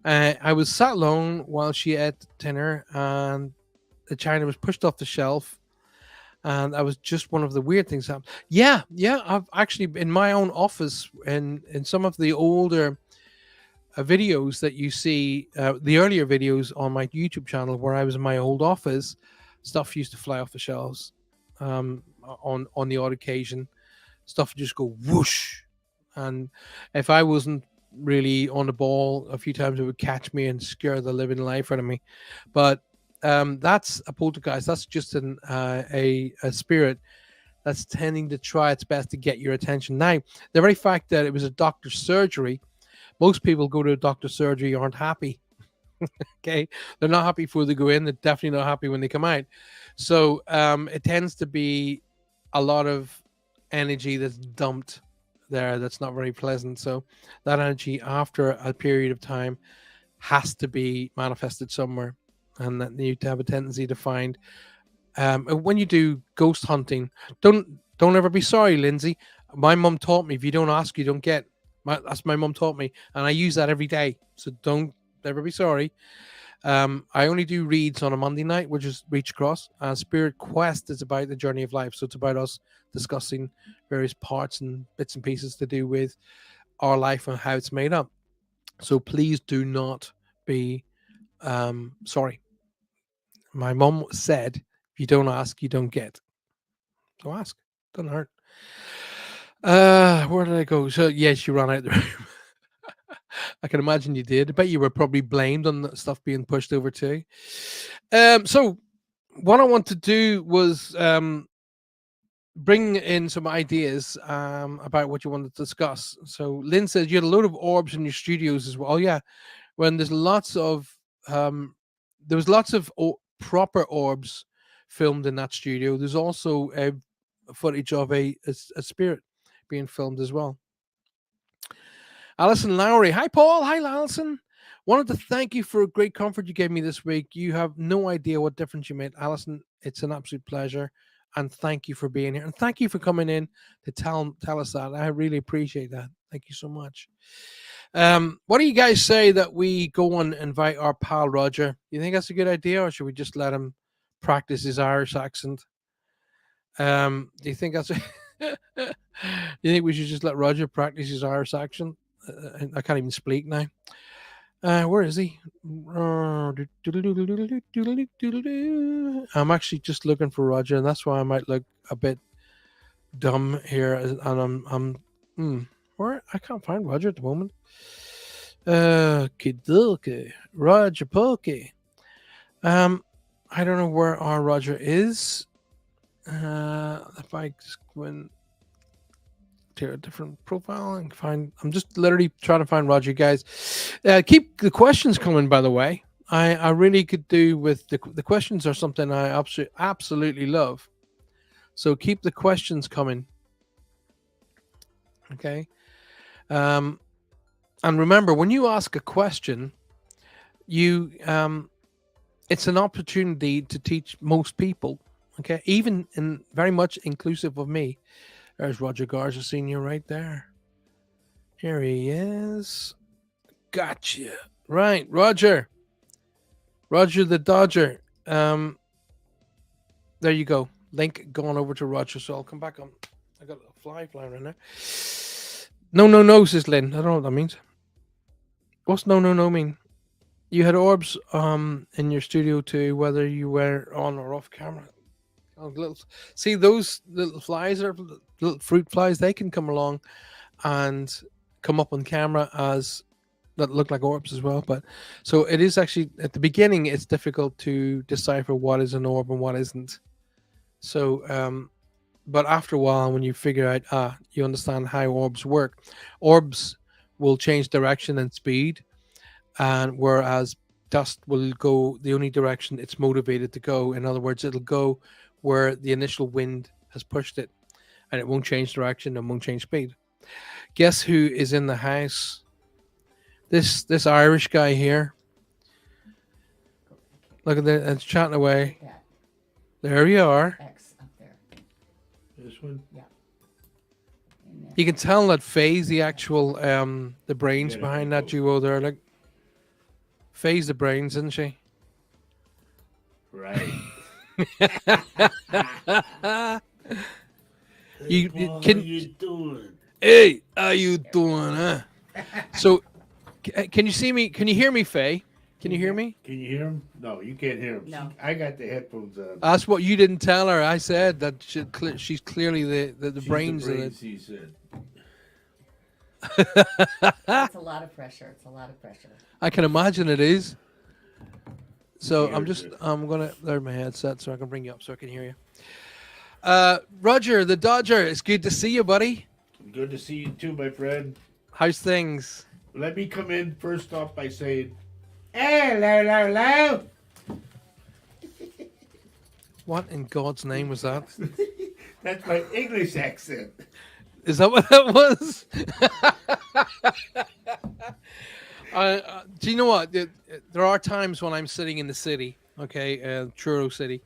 I was sat alone while she ate dinner, and the china was pushed off the shelf, and I was just one of the weird things happened. Yeah, yeah. I've actually in my own office, in some of the older videos that you see, the earlier videos on my YouTube channel, where I was in my old office, stuff used to fly off the shelves. On the odd occasion, stuff would just go whoosh, and if I wasn't really on the ball a few times, it would catch me and scare the living life out of me. But that's a poltergeist. That's just a spirit that's tending to try its best to get your attention. Now, the very fact that it was a doctor's surgery, most people go to a doctor's surgery aren't happy. Okay, they're not happy before they go in. They're definitely not happy when they come out. So it tends to be a lot of energy that's dumped there that's not very pleasant. So that energy after a period of time has to be manifested somewhere, and that you have a tendency to find when you do ghost hunting. Don't ever be sorry, Lindsay. My mum taught me, if you don't ask, you don't get. That's my mum taught me, and I use that every day. So don't ever be sorry. I only do reads on a Monday night, which is Reach Across. Spirit Quest is about the journey of life. So it's about us discussing various parts and bits and pieces to do with our life and how it's made up. So please do not be sorry. My mom said, if you don't ask, you don't get. So ask. Doesn't hurt. Where did I go? So yes, you ran out of the room. I can imagine you did. I bet you were probably blamed on the stuff being pushed over too. So what I want to do was bring in some ideas about what you want to discuss. So Lynn says you had a load of orbs in your studios as well. Oh, yeah, when there's lots of there was lots of proper orbs filmed in that studio. There's also footage of a spirit being filmed as well. Alison Lowry. Hi, Paul. Hi, Alison. Wanted to thank you for a great comfort you gave me this week. You have no idea what difference you made. Alison, it's an absolute pleasure. And thank you for being here. And thank you for coming in to tell us that. I really appreciate that. Thank you so much. What do you guys say that we go and invite our pal Roger? You think that's a good idea, or should we just let him practice his Irish accent? Do you think that's you think we should just let Roger practice his Irish accent? I can't even speak now. Where is he? I'm actually just looking for Roger, and that's why I might look a bit dumb here. And where I can't find Roger at the moment. Kidulke, Roger Pokey. I don't know where our Roger is. If I just go in to a different profile and find, I'm just literally trying to find Roger, guys. Keep the questions coming, by the way. I really could do with the questions are something I absolutely love. So keep the questions coming. Okay. And remember, when you ask a question, you it's an opportunity to teach most people. Okay, even in very much inclusive of me. There's Roger Garza Sr. right there. Here he is. Gotcha. Right, Roger. Roger the Dodger. There you go. link gone over to Roger, so I'll come back on. I got a fly flying around there. No, no, no, says Lynn. I don't know what that means. What's no, no, no mean? You had orbs in your studio too, whether you were on or off camera. Oh, little, see those little flies are little fruit flies. They can come along and come up on camera as that look like orbs as well. But so it is actually at the beginning. It's difficult to decipher what is an orb and what isn't. So, but after a while, when you figure out, you understand how orbs work. Orbs will change direction and speed, and whereas dust will go the only direction it's motivated to go. In other words, it'll go where the initial wind has pushed it, and it won't change direction and won't change speed. Guess who is in the house? This Irish guy here. Look at that, it's chatting away. Yeah. There you are. X up there. This one? Yeah. And then You can tell that Faye's the actual the brains Yeah, behind the that duo there. Like Faye's the brains, isn't she? Right. You How can. you doing? Hey, how you doing, huh? So, can you see me? Can you hear me, Faye? Can you hear me? Can you hear him? No, you can't hear him. No. I got the headphones on. That's what you didn't tell her. I said that she's clearly the She's brains the of brains, he said. it's a lot of pressure. It's a lot of pressure. I can imagine it is. So Hear I'm just it. I'm gonna learn my headset so I can bring you up so I can hear you. Roger the Dodger, it's good to see you, buddy. Good to see you too, my friend. How's things? Let me come in first off by saying, hello, hello, hello. What in God's name was that? That's my English accent. Is that what that was? Do you know what? There are times when I'm sitting in the city, okay, Truro City,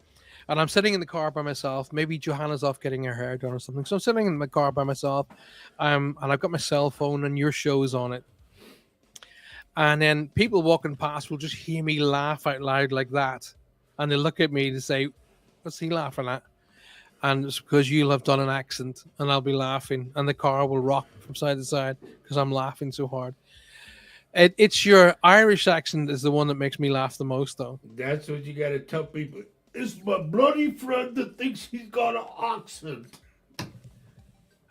and I'm sitting in the car by myself. Maybe Johanna's off getting her hair done or something. So I'm sitting in my car by myself, and I've got my cell phone and your show's on it. And then people walking past will just hear me laugh out loud like that. And they look at me to say, what's he laughing at? And it's because you'll have done an accent and I'll be laughing and the car will rock from side to side because I'm laughing so hard. It's your Irish accent is the one that makes me laugh the most, though. That's what you got to tell people. It's my bloody friend that thinks he's got an accent.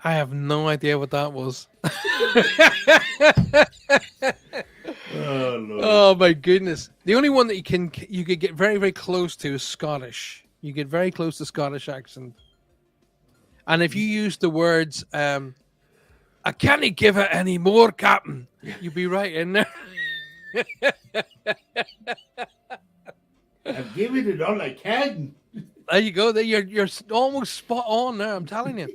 I have no idea what that was. Oh, Lord. Oh my goodness! The only one that you could get very very close to is Scottish. You get very close to Scottish accent, and if you use the words "I can't give it any more, Captain," you'd be right in there. I'm giving it all I can. There you go. There you're almost spot on there. I'm telling you.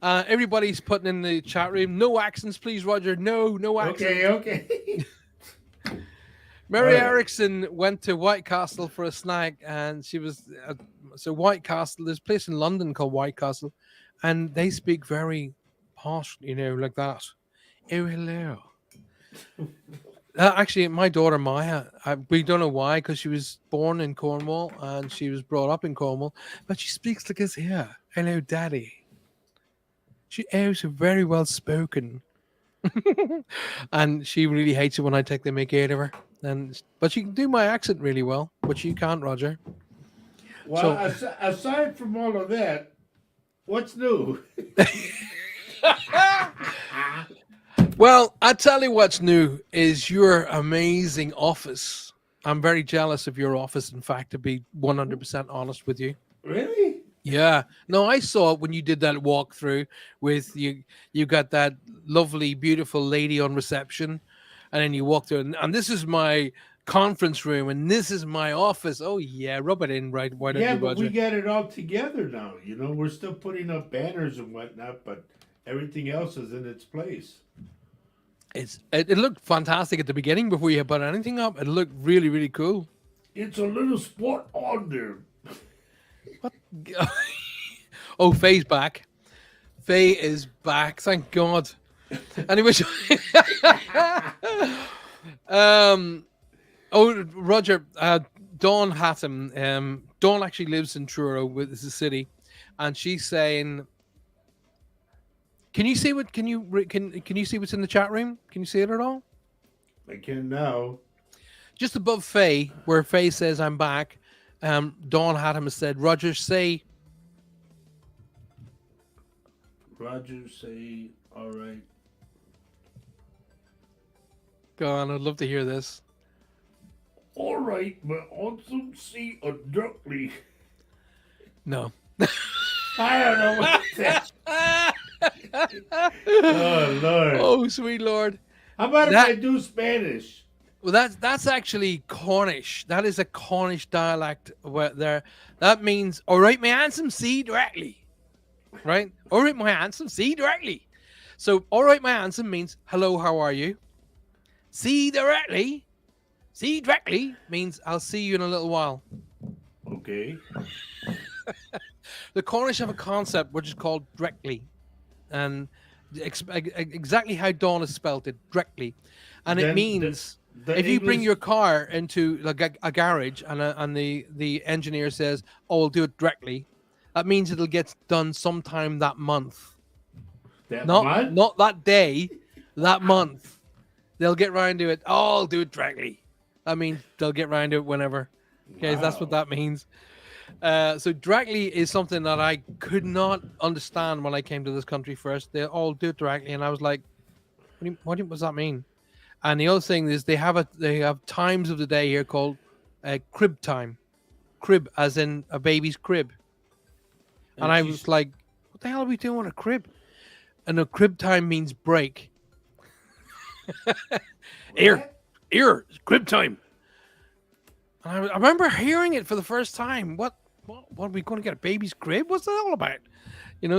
Everybody's putting in the chat room. No accents, please, Roger. No accents. Okay. Mary All right. Erickson went to White Castle for a snack, and she was so White Castle. There's a place in London called White Castle, and they speak very posh, like that. Oh, hello. Actually, my daughter Maya, we don't know why, because she was born in Cornwall and she was brought up in Cornwall, but she speaks like this here. Hello, Daddy. She is very well spoken. And she really hates it when I take the mickey out of her. But she can do my accent really well, which you can't, Roger. Well, aside from all of that, what's new? Well, I tell you what's new is your amazing office. I'm very jealous of your office, in fact, to be 100% honest with you. Really? Yeah. No, I saw it when you did that walkthrough with you. You got that lovely, beautiful lady on reception, and then you walked through, and this is my conference room, and this is my office. Oh yeah, rub it in, right? Why don't Yeah, you, but Roger? we got it all together now. We're still putting up banners and whatnot, but everything else is in its place. It looked fantastic at the beginning before you put anything up. It looked really, really cool. It's a little spot on there. What? Oh, Faye's back. Faye is back. Thank God. Anyway, Roger, Dawn Hatton. Dawn actually lives in Truro, which is a city, and she's saying, "Can you see what? Can you see what's in the chat room? Can you see it at all?" I can now. Just above Faye, where Faye says, "I'm back." Dawn Haddam has said, "Roger, say." Roger say, all right. Go on, I'd love to hear this. All right, my awesome sea of duckly. No. I don't know what that. Oh Lord. Oh, sweet Lord. How about if That I do Spanish? well, that's actually Cornish. That is a Cornish dialect where there. That means, all right, my handsome, see directly. Right? All right, my handsome, see directly. So, all right, my handsome means hello, how are you? See directly. See directly means I'll see you in a little while. Okay. The Cornish have a concept which is called directly, and exactly how Dawn has spelt it, directly, and it Then means the if you bring English your car into like a garage and the engineer says, "Oh, I'll do it directly," that means it'll get done sometime that month, that not month. not that day, that month. They'll get round to it. Oh, I'll do it directly. That means they'll get round to it whenever. Okay, that's what Wow. that means. So directly is something that I could not understand when I came to this country first. They all do it directly, and I was like, what does that mean?" And the other thing is they have times of the day here called crib time, crib as in a baby's crib, and And I was she's like, what the hell are we doing with a crib? And a crib time means break. Here, what? here, it's crib time. And I remember hearing it for the first time. What are we going to get a baby's crib? What's that all about?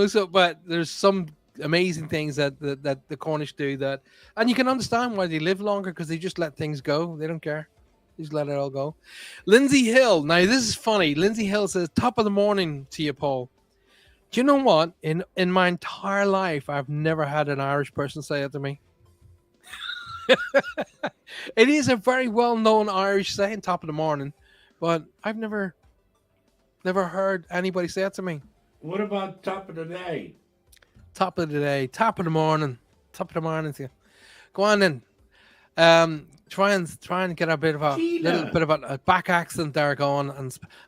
So but there's some amazing things that the Cornish do that, and you can understand why they live longer because they just let things go. They don't care. They just let it all go. Lindsay Hill. Now this is funny. Lindsay Hill says, "Top of the morning to you, Paul." Do you know what? In my entire life, I've never had an Irish person say it to me. It is a very well known Irish saying, "top of the morning," but I've never heard anybody say it to me. What about top of the day? Top of the day, top of the morning, top of the morning to you. Go on then. Try and get a bit of a little Gina. bit of a back accent there going,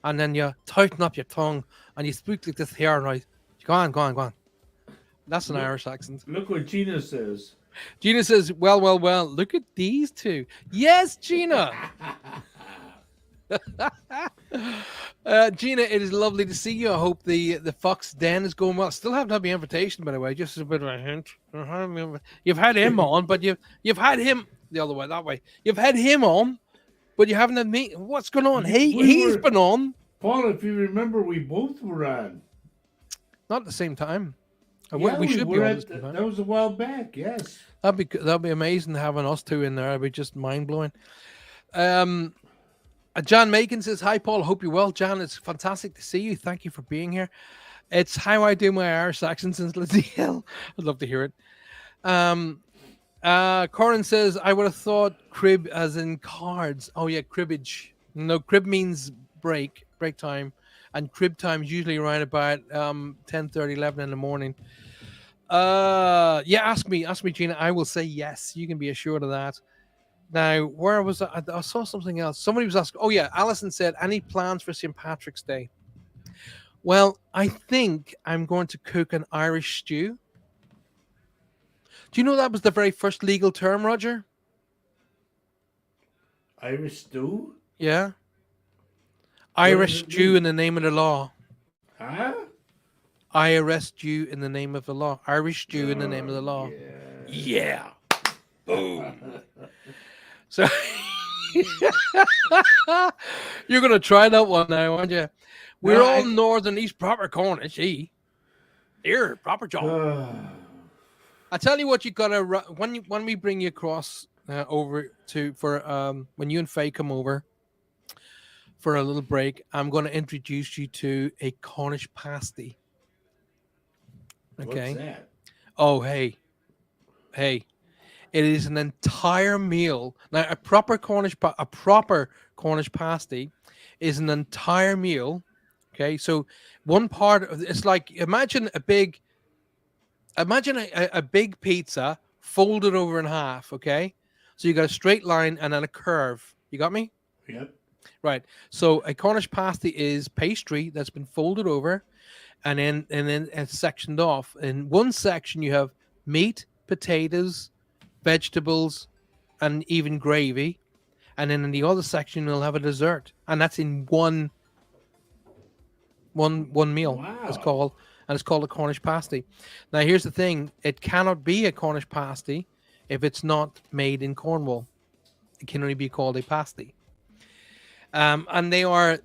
and then you tighten up your tongue and you speak like this here, right? Go on, go on, go on. That's an Look, Irish accent. look what Gina says. Gina says, "Well, well, well. Look at these two." Yes, Gina. Gina, it is lovely to see you. I hope the Fox Den is going well. Still haven't had my invitation, by the way. Just as a bit of a hint. You've had him on, but you've had him the other way, that way. You've had him on, but you haven't had me. What's going on? We He's were been on, Paul. If you remember, we both were on. not at the same time. Yeah, We we should be were on the at. same time. That was a while back. Yes. That'd be amazing having us two in there. That'd be just mind blowing. Um, John Macon says, "Hi, Paul. Hope you're well." John, it's fantastic to see you. Thank you for being here. It's how I do my Irish accent since Lindsay Hill. I'd love to hear it. Um, Corin says, "I would have thought crib as in cards." Oh, yeah, cribbage. No, crib means break time. And crib time is usually around about 10:30, 11 in the morning. Yeah, ask me, Gina. I will say yes. You can be assured of that. Now, where was I saw something else. Somebody was asking. Oh yeah, Alison said, "Any plans for St. Patrick's Day?" Well, I think I'm going to cook an Irish stew. Do you know that was the very first legal term, Roger? Irish stew. Yeah, What I does it arrest you mean? in the name of the law. Huh? I arrest you in the name of the law. Irish stew in the name of Oh the law. yeah. Yeah. Boom. So you're gonna try that one now, aren't you? no, We're all northern East proper Cornish, eh? Here, proper John. I tell you what, you gotta when we bring you across over to for when you and Faye come over for a little break, I'm going to introduce you to a Cornish pasty. what's Okay. that? Oh, hey, it is an entire meal. Now, a proper Cornish pasty is an entire meal. Okay, so one part of it's like imagine a big pizza folded over in half. Okay, so you got a straight line and then a curve. You got me? Yep. Right. So a Cornish pasty is pastry that's been folded over and then it's sectioned off. In one section you have meat, potatoes, vegetables, and even gravy. And then in the other section you'll have a dessert. And that's in one meal. Wow. It's called a Cornish pasty. Now here's the thing, it cannot be a Cornish pasty if it's not made in Cornwall. It can only be called a pasty. And they are,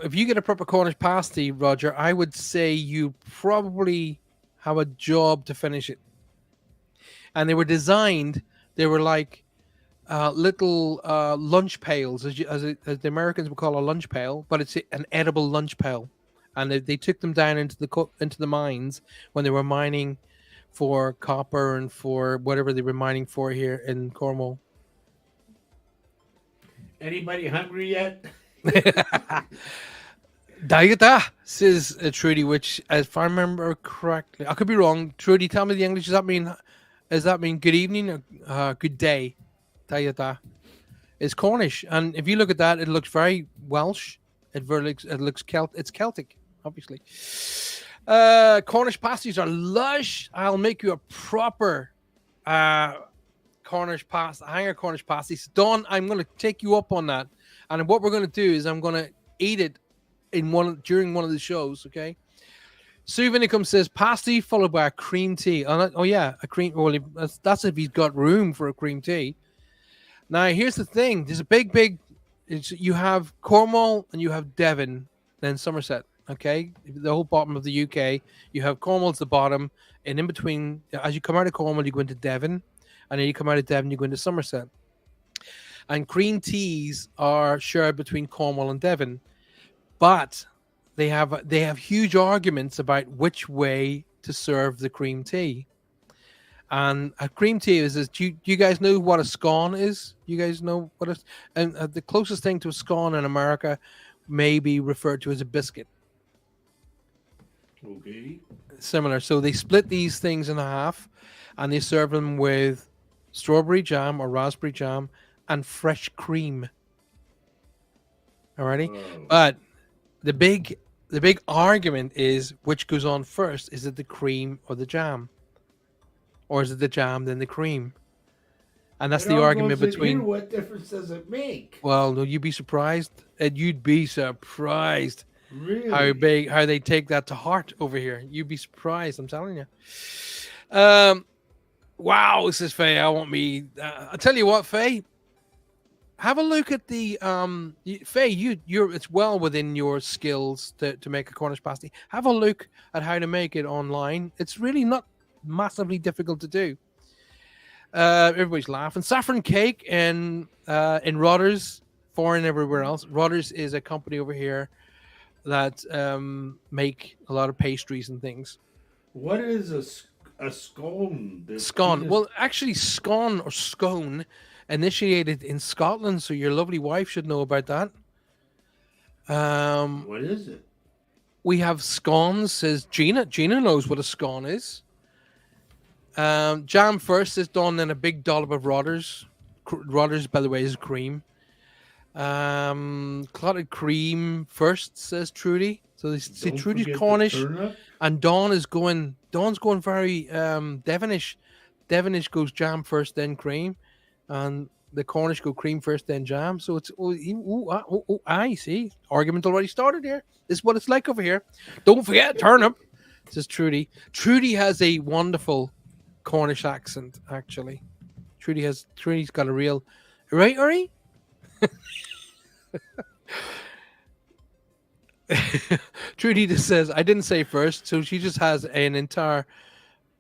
if you get a proper Cornish pasty, Roger, I would say you probably have a job to finish it. And they were designed, they were like little lunch pails, as the Americans would call a lunch pail, but it's an edible lunch pail. And they took them down into the mines when they were mining for copper and for whatever they were mining for here in Cornwall. Anybody hungry yet? Dieta, says Trudy, which, if I remember correctly, I could be wrong. Trudy, tell me the English. Does that mean good evening or good day? Dieta is Cornish, and if you look at that, it looks very Welsh. It looks It's Celtic, obviously. Cornish pasties are lush. I'll make you a proper uh, Cornish pasta, hanger Cornish pasties. Dawn, I'm going to take you up on that, and what we're going to do is I'm going to eat it during one of the shows. Okay. Sue Vinicum says pasty followed by a cream tea. Oh yeah, a cream. Well, that's if he's got room for a cream tea. Now here's the thing. There's a big. You have Cornwall and you have Devon, then Somerset. Okay, the whole bottom of the UK. You have Cornwall's the bottom, and in between, as you come out of Cornwall, you go into Devon, and then you come out of Devon, you go into Somerset. And cream teas are shared between Cornwall and Devon. But they have huge arguments about which way to serve the cream tea. And a cream tea do you guys know what a scone is? You guys know what it's, and the closest thing to a scone in America may be referred to as a biscuit. Okay. Similar. So they split these things in half and they serve them with strawberry jam or raspberry jam and fresh cream. Alrighty. Oh. But the big argument is which goes on first. Is it the cream or the jam? Or is it the jam then the cream? And that's It the all argument goes in here. between. What difference does it make? Well, no, you'd be surprised. And you'd be surprised Really? how they take that to heart over here. You'd be surprised, I'm telling you. Wow, says Faye. I want me. I'll tell you what, Faye. Have a look at the Faye. You're it's well within your skills to make a Cornish pasty. Have a look at how to make it online. It's really not massively difficult to do. Everybody's laughing. Saffron cake in Rodders, foreign everywhere else. Rodders is a company over here that make a lot of pastries and things. What is a scone? Scone. Well, actually, scone or scone initiated in Scotland, so your lovely wife should know about that. What is it? We have scones, says Gina. Gina knows what a scone is. Jam first is done in a big dollop of Rodders. Rodders, by the way, is cream. Clotted cream first, says Trudy. So they see Don't Trudy's forget the Cornish, turnip. and Dawn's going very Devonish. Devonish goes jam first, then cream, and the Cornish go cream first, then jam. So it's I see. Argument already started here. This is what it's like over here. Don't forget turnip, says Trudy. Trudy has a wonderful Cornish accent, actually. Trudy's got a real right, Uri? Trudy just says, I didn't say first, so she just has an entire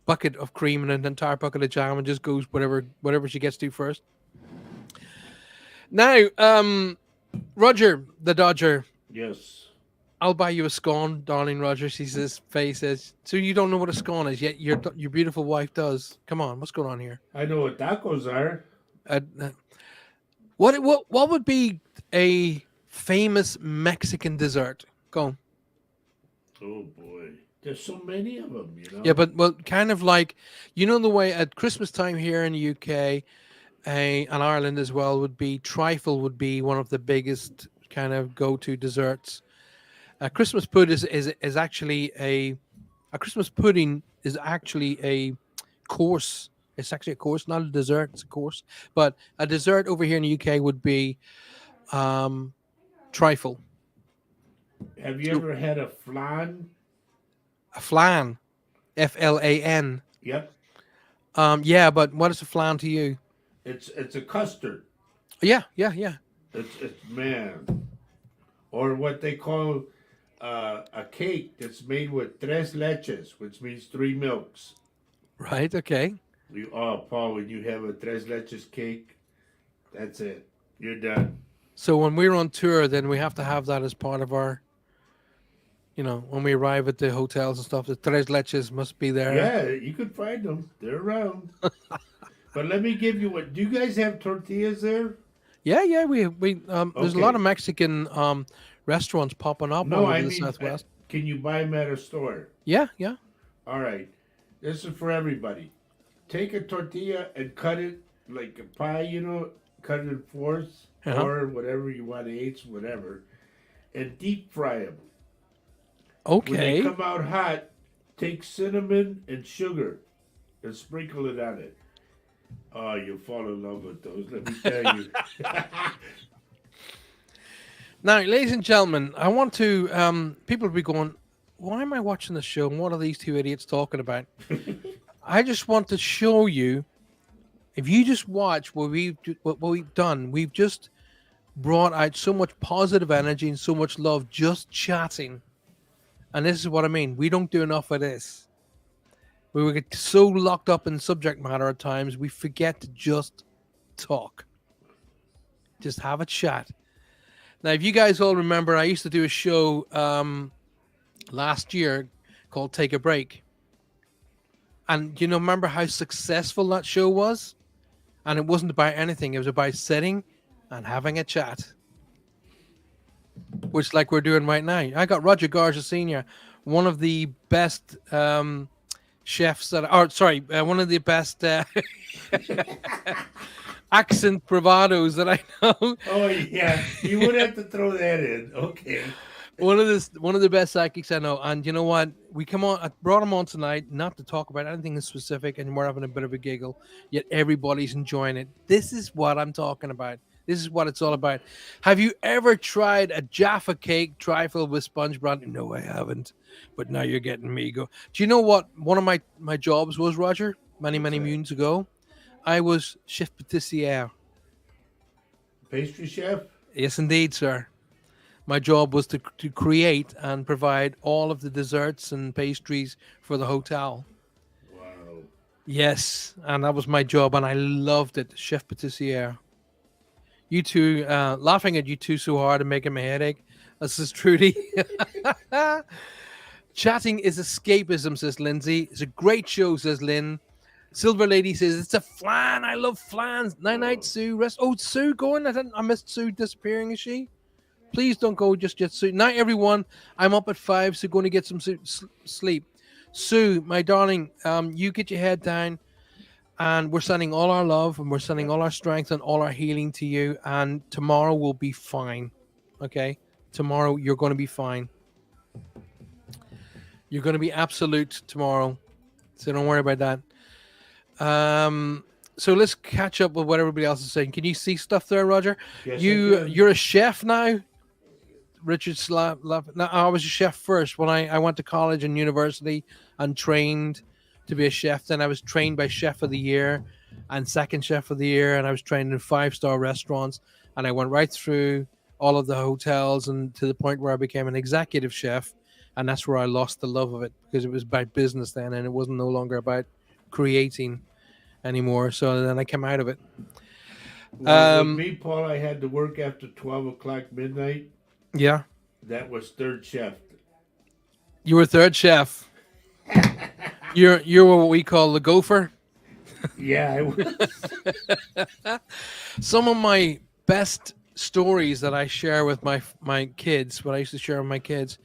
bucket of cream and an entire bucket of jam and just goes whatever she gets to first. Now, Roger, the Dodger, Yes. I'll buy you a scone, darling Roger. She says, Faye says, so you don't know what a scone is, yet your beautiful wife does. Come on, what's going on here? I know what tacos are. What would be a famous Mexican dessert? Go on. Oh boy, there's so many of them. Yeah, but well, kind of like, the way at Christmas time here in the UK, and Ireland as well, would be trifle would be one of the biggest kind of go-to desserts. Christmas pudding is actually a Christmas pudding is actually a course. It's actually a course, not a dessert. It's a course. But a dessert over here in the UK would be um, trifle. Have you So ever had a flan? a flan, FLAN. Yep, Yeah, but what is a flan to you? it's a custard. Yeah, yeah, yeah. It's man, or what they call a cake that's made with tres leches, which means three milks. Right. Okay. Paul, when you have a tres leches cake, that's it. You're done. So when we're on tour, then we have to have that as part of our, when we arrive at the hotels and stuff. The tres leches must be there. Yeah, you could find them. They're around. But let me give you what. Do you guys have tortillas there? Yeah, yeah. We there's a lot of Okay. Mexican restaurants popping up No, all over I the mean, Southwest. can you buy them at a store? Yeah, yeah. All right. This is for everybody. Take a tortilla and cut it like a pie, cut it in fourths Uh-huh. or whatever you want, eighths, whatever, and deep fry them. When they Okay. come out hot, take cinnamon and sugar and sprinkle it on it. Oh, you'll fall in love with those, let me tell you. Now, ladies and gentlemen, I want to. People will be going, "Why am I watching this show? And what are these two idiots talking about?" I just want to show you. If you just watch what we've done, we've just brought out so much positive energy and so much love just chatting. And this is what I mean. We don't do enough of this. We will get so locked up in subject matter at times, we forget to just talk, just have a chat. Now, if you guys all remember, I used to do a show last year called Take a Break. And remember how successful that show was? And it wasn't about anything, it was about sitting and having a chat, which like we're doing right now. I got Roger Garza Sr., one of the best chefs one of the best accent bravados that I know. Oh, yeah. You would have to throw that in. Okay. One of the best psychics I know. And you know what? I brought him on tonight, not to talk about anything in specific, and we're having a bit of a giggle. Yet everybody's enjoying it. This is what I'm talking about. This is what it's all about. Have you ever tried a Jaffa cake trifle with sponge brandy? No, I haven't. But now you're getting me go. Do you know what one of my jobs was, Roger? Many, What's many that? moons ago. I was chef pâtissier. Pastry chef? Yes, indeed, sir. My job was to create and provide all of the desserts and pastries for the hotel. Wow. Yes, and that was my job, and I loved it. Chef pâtissier. You two, laughing at you two so hard and making my headache. This is Trudy. Chatting is escapism, says Lindsay. It's a great show, says Lynn. Silver Lady says it's a flan. I love flans. Night night, Sue. Rest. Oh, Sue going. I missed Sue disappearing. Is she? Please don't go just yet, Sue. Night, everyone. I'm up at 5, so going to get some sleep. Sue, my darling, you get your head down, and we're sending all our love, and we're sending all our strength and all our healing to you. And tomorrow will be fine. Okay, tomorrow you're going to be fine. You're going to be absolute tomorrow, so don't worry about that. So let's catch up with what everybody else is saying. Can you see stuff there, Roger? Yes, I can. You're a chef now. Richard Slav. No, I was a chef first when I went to college and university and trained to be a chef. Then I was trained by Chef of the Year and Second Chef of the Year, and I was trained in 5-star restaurants. And I went right through all of the hotels and to the point where I became an executive chef. And that's where I lost the love of it because it was about business then, and it wasn't no longer about creating anymore. So then I came out of it. Well, with me, Paul, I had to work after 12 o'clock midnight. Yeah, That was third chef. you were third chef. You're what we call the gopher. Yeah, I was. Some of my best stories that I share with my kids, what I used to share with my kids,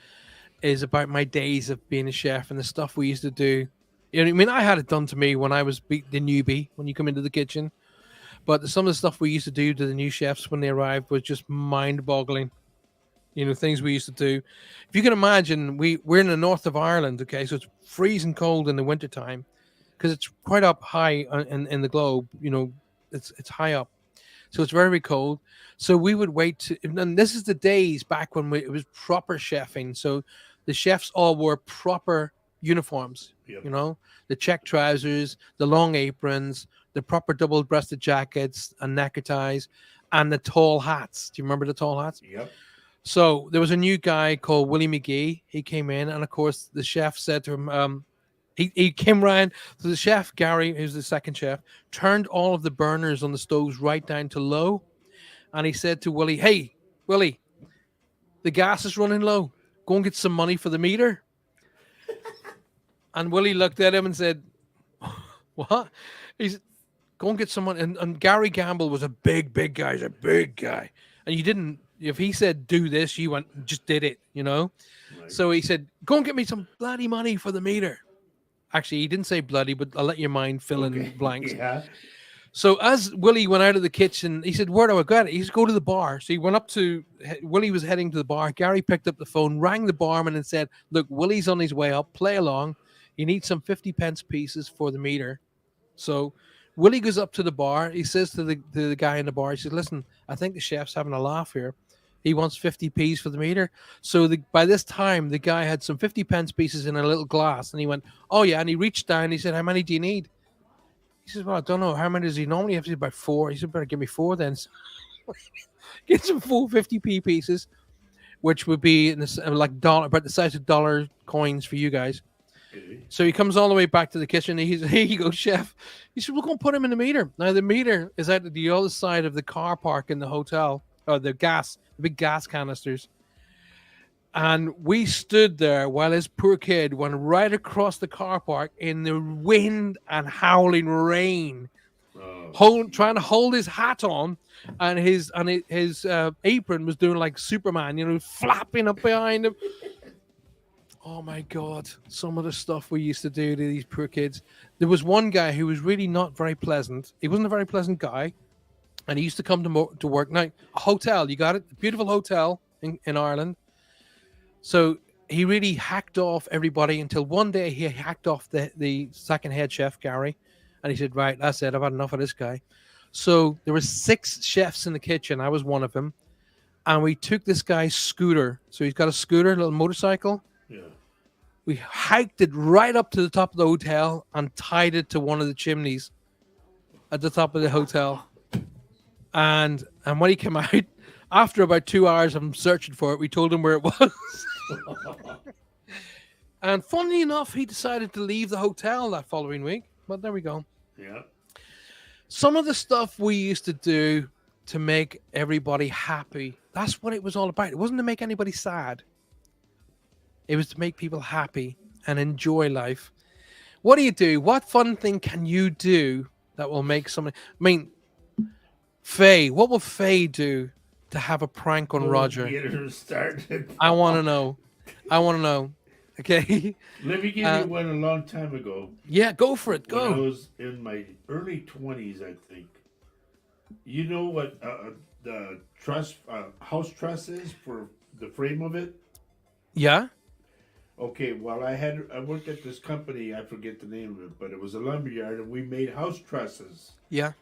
is about my days of being a chef and the stuff we used to do. You know, I mean, I had it done to me when I was the newbie when you come into the kitchen, but some of the stuff we used to do to the new chefs when they arrived was just mind-boggling. You know, things we used to do. If you can imagine, we're in the north of Ireland, okay, so it's freezing cold in the wintertime because it's quite up high in the globe. You know, it's high up, so it's very, very cold. So we would wait to, and this is the days back when it was proper chefing. So the chefs all wore proper uniforms. Yep. You know, the check trousers, the long aprons, the proper double-breasted jackets and neckties, and the tall hats. Do you remember the tall hats? Yep. So there was a new guy called Willie McGee. He came in, and of course, the chef said to him, he came round. So the chef, Gary, who's the second chef, turned all of the burners on the stoves right down to low. And he said to Willie, "Hey, Willie, the gas is running low. Go and get some money for the meter." And Willie looked at him and said, "What?" He said, "Go and get someone." And Gary Gamble was a big, big guy. He's a big guy. And you didn't, if he said, "Do this," you went, just did it, you know? Right. So he said, "Go and get me some bloody money for the meter." Actually, he didn't say bloody, but I'll let your mind fill in blanks. Yeah. So as Willie went out of the kitchen, he said, "Where do I go?" He said, "Go to the bar." So he went up to, Willie was heading to the bar. Gary picked up the phone, rang the barman and said, "Look, Willie's on his way up. Play along. You need some 50 pence pieces for the meter." So Willie goes up to the bar. He says to the guy in the bar, he says, "Listen, I think the chef's having a laugh here. He wants 50 p's for the meter." So by this time, the guy had some 50 pence pieces in a little glass. And he went, "Oh, yeah." And he reached down. He said, "How many do you need?" He says, "Well, I don't know. How many does he normally have?" He said, "About 4." He said, "Better give me 4 then." So get some full 50p pieces, which would be in this, like dollar, about the size of dollar coins for you guys. Okay. So he comes all the way back to the kitchen. He's, "Here you go, chef." He said, "We're going to put him in the meter." Now, the meter is at the other side of the car park in the hotel, or the big gas canisters. And we stood there while this poor kid went right across the car park in the wind and howling rain, trying to hold his hat on, and his apron was doing like Superman, you know, flapping up behind him. Oh my God, some of the stuff we used to do to these poor kids. There was one guy who was really not very pleasant. He wasn't a very pleasant guy, and he used to come to work. Now, a hotel, you got it? A beautiful hotel in Ireland. So he really hacked off everybody until one day he hacked off the second head chef, Gary, and he said, "Right, that's it. I've had enough of this guy." So there were 6 chefs in the kitchen. I was one of them. And we took this guy's scooter. So he's got a scooter, a little motorcycle. Yeah. We hiked it right up to the top of the hotel and tied it to one of the chimneys at the top of the hotel. And when he came out, after about 2 hours of him searching for it, we told him where it was. And funnily enough, he decided to leave the hotel that following week. But there we go. Yeah. Some of the stuff we used to do to make everybody happy, that's what it was all about. It wasn't to make anybody sad. It was to make people happy and enjoy life. What do you do? What fun thing can you do that will make somebody... I mean, Faye, what will Faye do to have a prank on Roger? Get her started. I want to know. Okay. Let me give you one a long time ago. Yeah, go for it. When I Go. was in my early 20s, I think. You know what the house truss is for the frame of it? Yeah. Okay, well, I worked at this company, I forget the name of it, but it was a lumberyard, and we made house trusses. Yeah.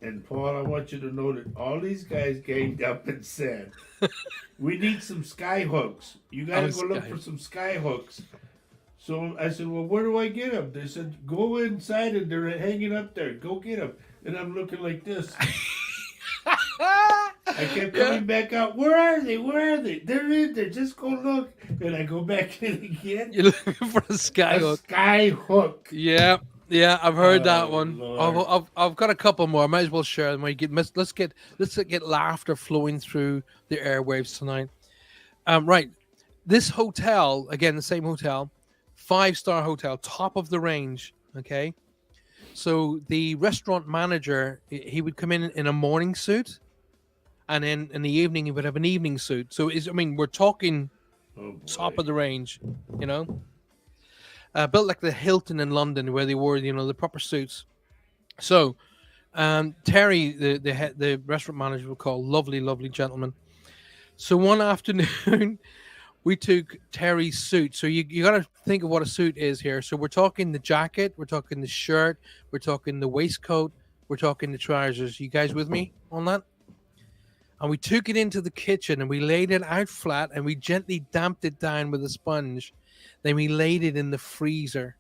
And Paul, I want you to know that all these guys ganged up and said, "We need some sky hooks. You got to go look for some sky hooks." So I said, "Well, where do I get them?" They said, "Go inside and they're hanging up there. Go get them." And I'm looking like this. I kept coming back out. "Where are they? Where are they? They're in there. Just go look." And I go back in again. You're looking for a sky hook. Sky hook. Yeah. Yeah, I've heard that one. Lord. I've got a couple more. I might as well share them. Let's get laughter flowing through the airwaves tonight. Right, this hotel again, the same hotel, 5-star hotel, top of the range. Okay, so the restaurant manager, he would come in a morning suit, and then in the evening he would have an evening suit. So we're talking Oh top boy. of the range, you know, built like the Hilton in London, where they wore, the proper suits. So, Terry, the restaurant manager, we call lovely, lovely gentleman. So one afternoon, we took Terry's suit. So you got to think of what a suit is here. So we're talking the jacket, we're talking the shirt, we're talking the waistcoat, we're talking the trousers. You guys with me on that? And we took it into the kitchen and we laid it out flat and we gently damped it down with a sponge. Then we laid it in the freezer.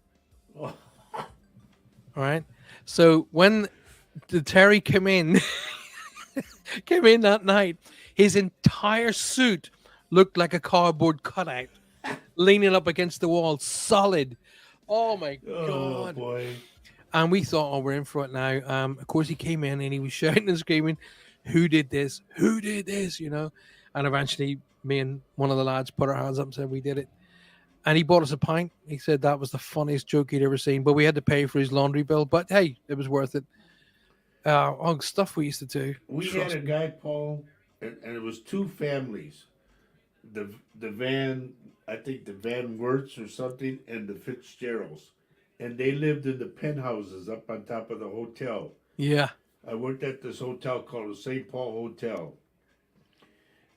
Oh, All right. So when the Terry came in that night, his entire suit looked like a cardboard cutout, leaning up against the wall, solid. Oh my oh god! boy. And we thought, oh, we're in for it now. Of course, he came in and he was shouting and screaming, "Who did this? Who did this?" And eventually, me and one of the lads put our hands up and said, "We did it." And he bought us a pint. He said that was the funniest joke he'd ever seen. But we had to pay for his laundry bill. But hey, it was worth it. Stuff we used to do. We had a Trust me. guy, Paul, and it was two families. The Van, I think the Van Werts or something, and the Fitzgeralds, and they lived in the penthouses up on top of the hotel. Yeah. I worked at this hotel called the St. Paul Hotel,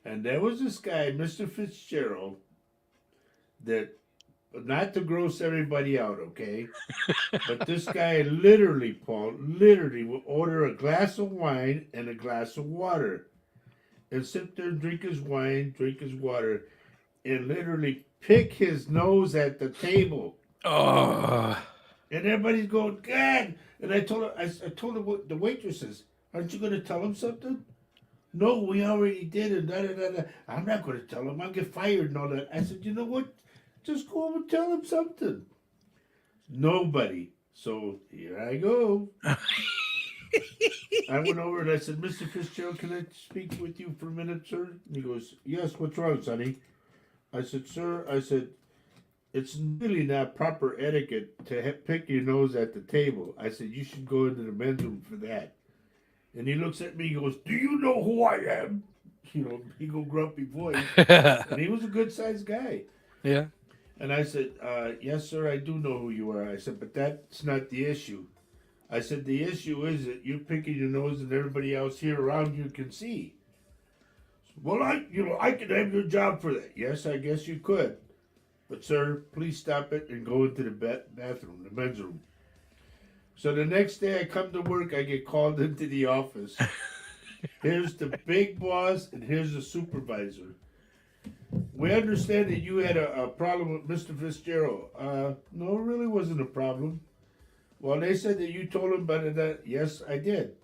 and there was this guy, Mr. Fitzgerald, that not to gross everybody out, okay, but this guy literally, Paul, literally would order a glass of wine and a glass of water and sit there and drink his wine, drink his water, and literally pick his nose at the table. Oh. And everybody's going, God. And I told him what the waitresses, aren't you going to tell him something? No, we already did it. Da, da, da, da. I'm not going to tell him. I'll get fired and all that. I said, you know what? Just go over and tell him something. Nobody. So here I go. I went over and I said, Mr. Fitzgerald, can I speak with you for a minute, sir? And he goes, yes, what's wrong, sonny? I said, sir, it's really not proper etiquette to pick your nose at the table. I said, you should go into the men's room for that. And he looks at me, he goes, do you know who I am? He go grumpy voice. And he was a good sized guy. Yeah. And I said, yes, sir, I do know who you are. I said, but that's not the issue. I said, the issue is that you're picking your nose and everybody else here around you can see. Well, I could have your job for that. Yes, I guess you could. But, sir, please stop it and go into the bathroom, the men's room. So the next day I come to work, I get called into the office. Here's the big boss and here's the supervisor. We understand that you had a problem with Mr. Fitzgerald. No, it really wasn't a problem. Well, they said that you told him about that. Yes, I did.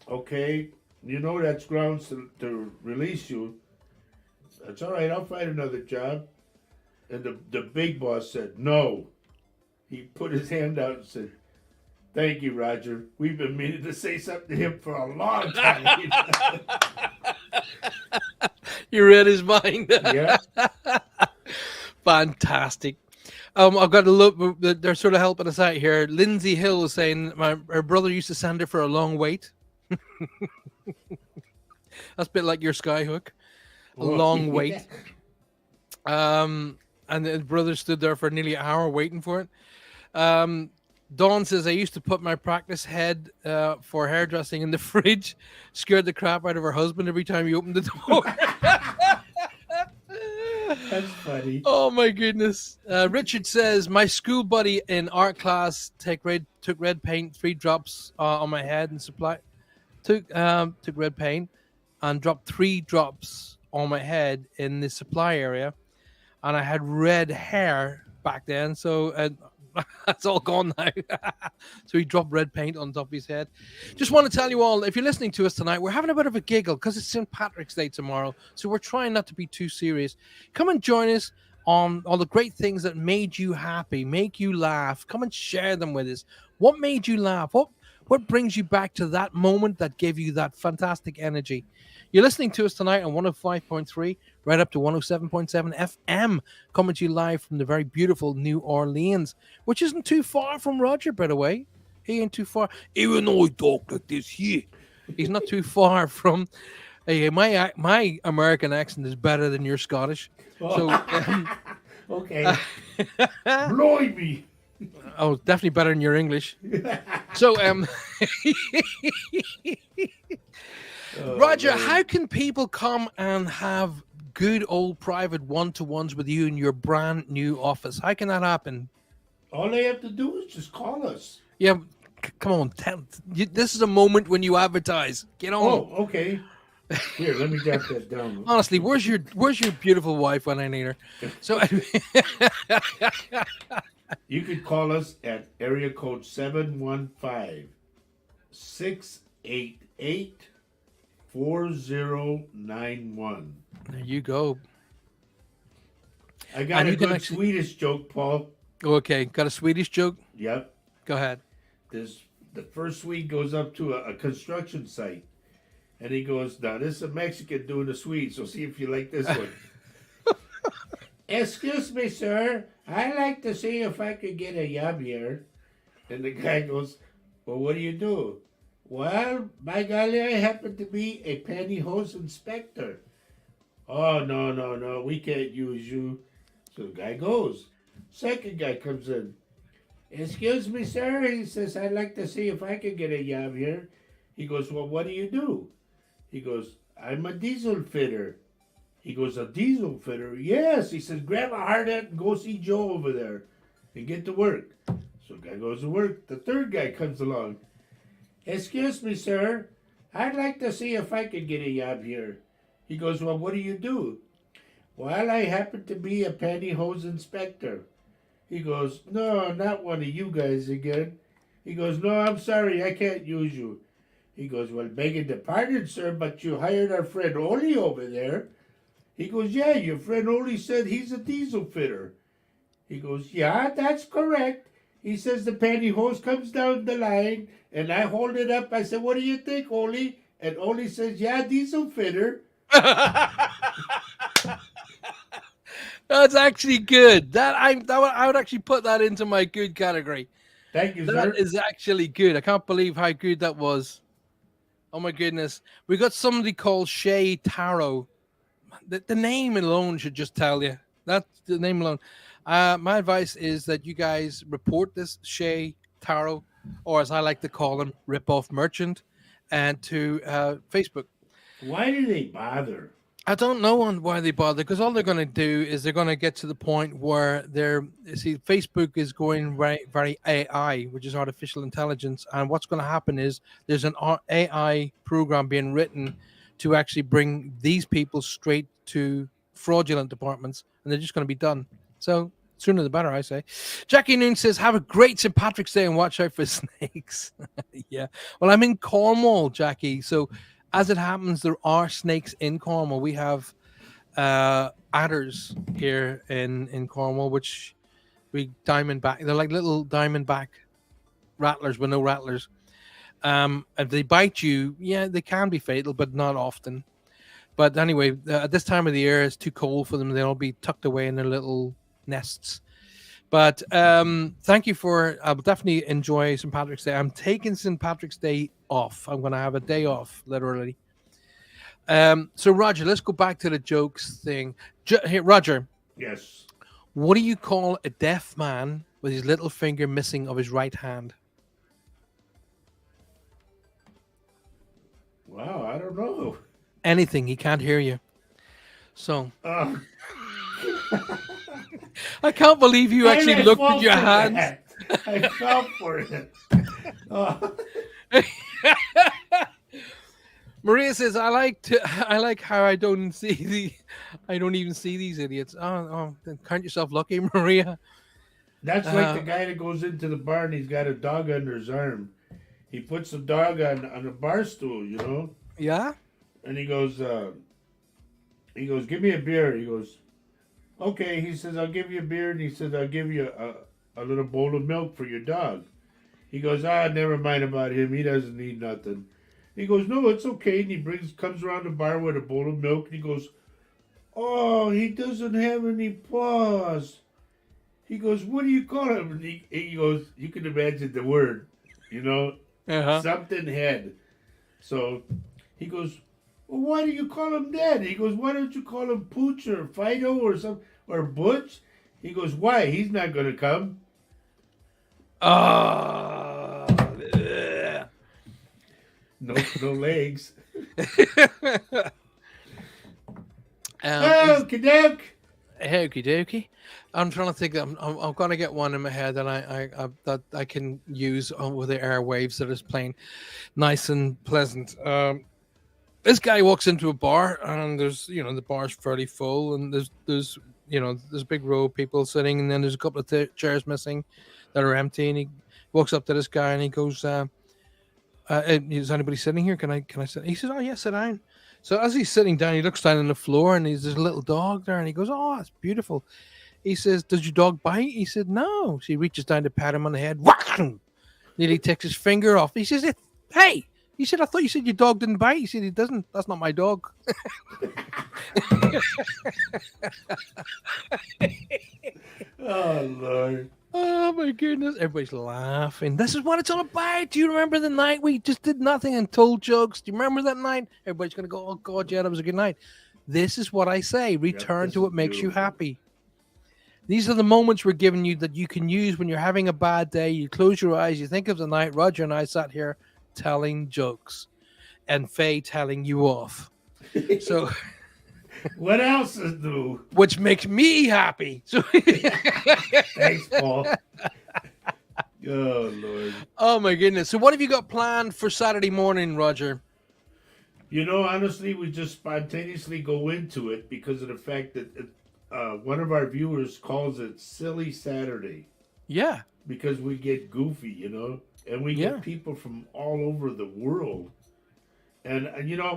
Okay, you know that's grounds to release you. That's all right. I'll find another job. And the big boss said no. He put his hand out and said, "Thank you, Roger. We've been meaning to say something to him for a long time." You read his mind. Yeah. Fantastic. I've got to look. They're sort of helping us out here. Lindsay Hill is saying her brother used to send her for a long wait. That's a bit like your skyhook, a long wait. And the brother stood there for nearly an hour waiting for it. Dawn says, I used to put my practice head for hairdressing in the fridge, scared the crap out of her husband every time he opened the door. That's funny. Oh my goodness. Richard says, my school buddy in art class took red paint, 3 drops on my head and took red paint and dropped 3 drops on my head in the supply area. And I had red hair back then, so that's all gone now. So he dropped red paint on top of his head. Just want to tell you all, if you're listening to us tonight, we're having a bit of a giggle because it's St. Patrick's Day tomorrow. So we're trying not to be too serious. Come and join us on all the great things that made you happy, make you laugh. Come and share them with us. What made you laugh? What brings you back to that moment that gave you that fantastic energy? You're listening to us tonight on 105.3, right up to 107.7 FM, coming to you live from the very beautiful New Orleans, which isn't too far from Roger, by the way. He ain't too far. Even though I talk like this here, he's not too far from Hey, my American accent is better than your Scottish. So, Oh, okay. Blimey. oh, definitely better than your English. So, Oh, Roger, Lord. how can people come and have good old private one-to-ones with you in your brand new office? How can that happen? All they have to do is just call us. Yeah, come on, this is a moment when you advertise. Get on. Oh, okay. Here, let me jot that down. Honestly, where's your beautiful wife when I need her? So, You could call us at area code 715-688-4091. there you go. I got And a you can good actually. Swedish joke, Paul. Okay, got a Swedish joke? Yep. Go ahead. This the first Swede goes up to a construction site and he goes, now this is a Mexican doing a Swede, so see if you like this one. Excuse me, sir. I'd like to see if I could get a job here. And the guy goes, well, what do you do? Well, by golly, I happen to be a pantyhose inspector. Oh, no, no, no, we can't use you. So the guy goes. Second guy comes in. Excuse me, sir. He says, I'd like to see if I could get a job here. He goes, well, what do you do? He goes, I'm a diesel fitter. He goes, a diesel fitter? Yes. He says, grab a hard hat and go see Joe over there and get to work. So the guy goes to work. The third guy comes along. Excuse me, sir. I'd like to see if I could get a job here. He goes, well, what do you do? Well, I happen to be a pantyhose inspector. He goes, no, not one of you guys again. He goes, no, I'm sorry, I can't use you. He goes, well, begging your pardon, sir, but you hired our friend Oli over there. He goes, yeah, your friend Oli said he's a diesel fitter. He goes, yeah, that's correct. He says the pantyhose comes down the line, and I hold it up. I said, what do you think, Oli? And Oli says, yeah, diesel fitter. That's actually good. I would actually put that into my good category. Thank you, That sir. is actually good. I can't believe how good that was. Oh my goodness. We got somebody called Shay Taro. The name alone should just tell you. That's the name alone. My advice is that you guys report this Shay Taro, or as I like to call him, Rip Off Merchant, and to Facebook. Why do they bother? I don't know on why they bother, because all they're going to do is they're going to get to the point where Facebook is going very, very AI, which is artificial intelligence. And what's going to happen is there's an AI program being written to actually bring these people straight to fraudulent departments, and they're just going to be done. So sooner the better, I say. Jackie Noon says, have a great St. Patrick's Day and watch out for snakes. Yeah. Well, I'm in Cornwall, Jackie. So as it happens, there are snakes in Cornwall. We have adders here in Cornwall, which we diamondback. They're like little diamondback rattlers with no rattlers. If they bite you, yeah, they can be fatal, but not often. But anyway, at this time of the year, it's too cold for them. They'll be tucked away in their little nests. But thank you for. I'll definitely enjoy St. Patrick's Day. I'm taking St. Patrick's Day off. I'm going to have a day off, literally. So Roger, let's go back to the jokes thing. Here, Roger, Yes. what do you call a deaf man with his little finger missing of his right hand? Wow, I don't know. Anything. He can't hear you. So Uh, I can't believe you actually I looked fell at your for hands. that. I fell for it. Oh, Maria says, I like how I don't even see these idiots. Oh, then count yourself lucky, Maria. that's like the guy that goes into the bar and he's got a dog under his arm. He puts the dog on a bar stool, you know, Yeah. and he goes, give me a beer. He goes, okay. He says, I'll give you a beer, and he says, I'll give you a little bowl of milk for your dog. He goes, never mind about him. He doesn't need nothing. He goes, no, it's okay. And he comes around the bar with a bowl of milk, and he goes, oh, he doesn't have any paws. He goes, what do you call him? And he goes, you can imagine the word, you know, Uh-huh. something head. So he goes, well, why do you call him that? He goes, why don't you call him Pooch or Fido or Butch? He goes, why? He's not going to come. Oh, No legs. he's- Oh, Caduck. Okie dokie. I'm trying to think. I'm going to get one in my head that that I can use over the airwaves that is playing nice and pleasant. This guy walks into a bar and there's the bar's fairly full and there's there's a big row of people sitting and then there's a couple of chairs missing that are empty and he walks up to this guy and he goes, "Is anybody sitting here? Can I sit?" He says, "Oh yeah, sit down." So as he's sitting down, he looks down on the floor and there's a little dog there and he goes, "Oh, that's beautiful." He says, "Does your dog bite?" He said, "No." So he reaches down to pat him on the head. Whack! Nearly takes his finger off. He says, "Hey." He said, "I thought you said your dog didn't bite." He said, "He doesn't. That's not my dog." Oh, Lord. Oh my goodness. Everybody's laughing. This is what it's all about. Do you remember the night we just did nothing and told jokes? Do you remember that night? Everybody's going to go, "Oh God, yeah, that was a good night." This is what I say. Return this to is what makes you beautiful. happy. These are the moments we're giving you that you can use when you're having a bad day. You close your eyes, you think of the night. Roger and I sat here telling jokes and Faye telling you off. So, What else is new? which makes me happy. So, Thanks, Paul. Oh, Lord. oh my goodness. So, what have you got planned for Saturday morning, Roger? Honestly, we just spontaneously go into it because of the fact that one of our viewers calls it Silly Saturday Yeah. because we get goofy, and we Yeah. get people from all over the world. And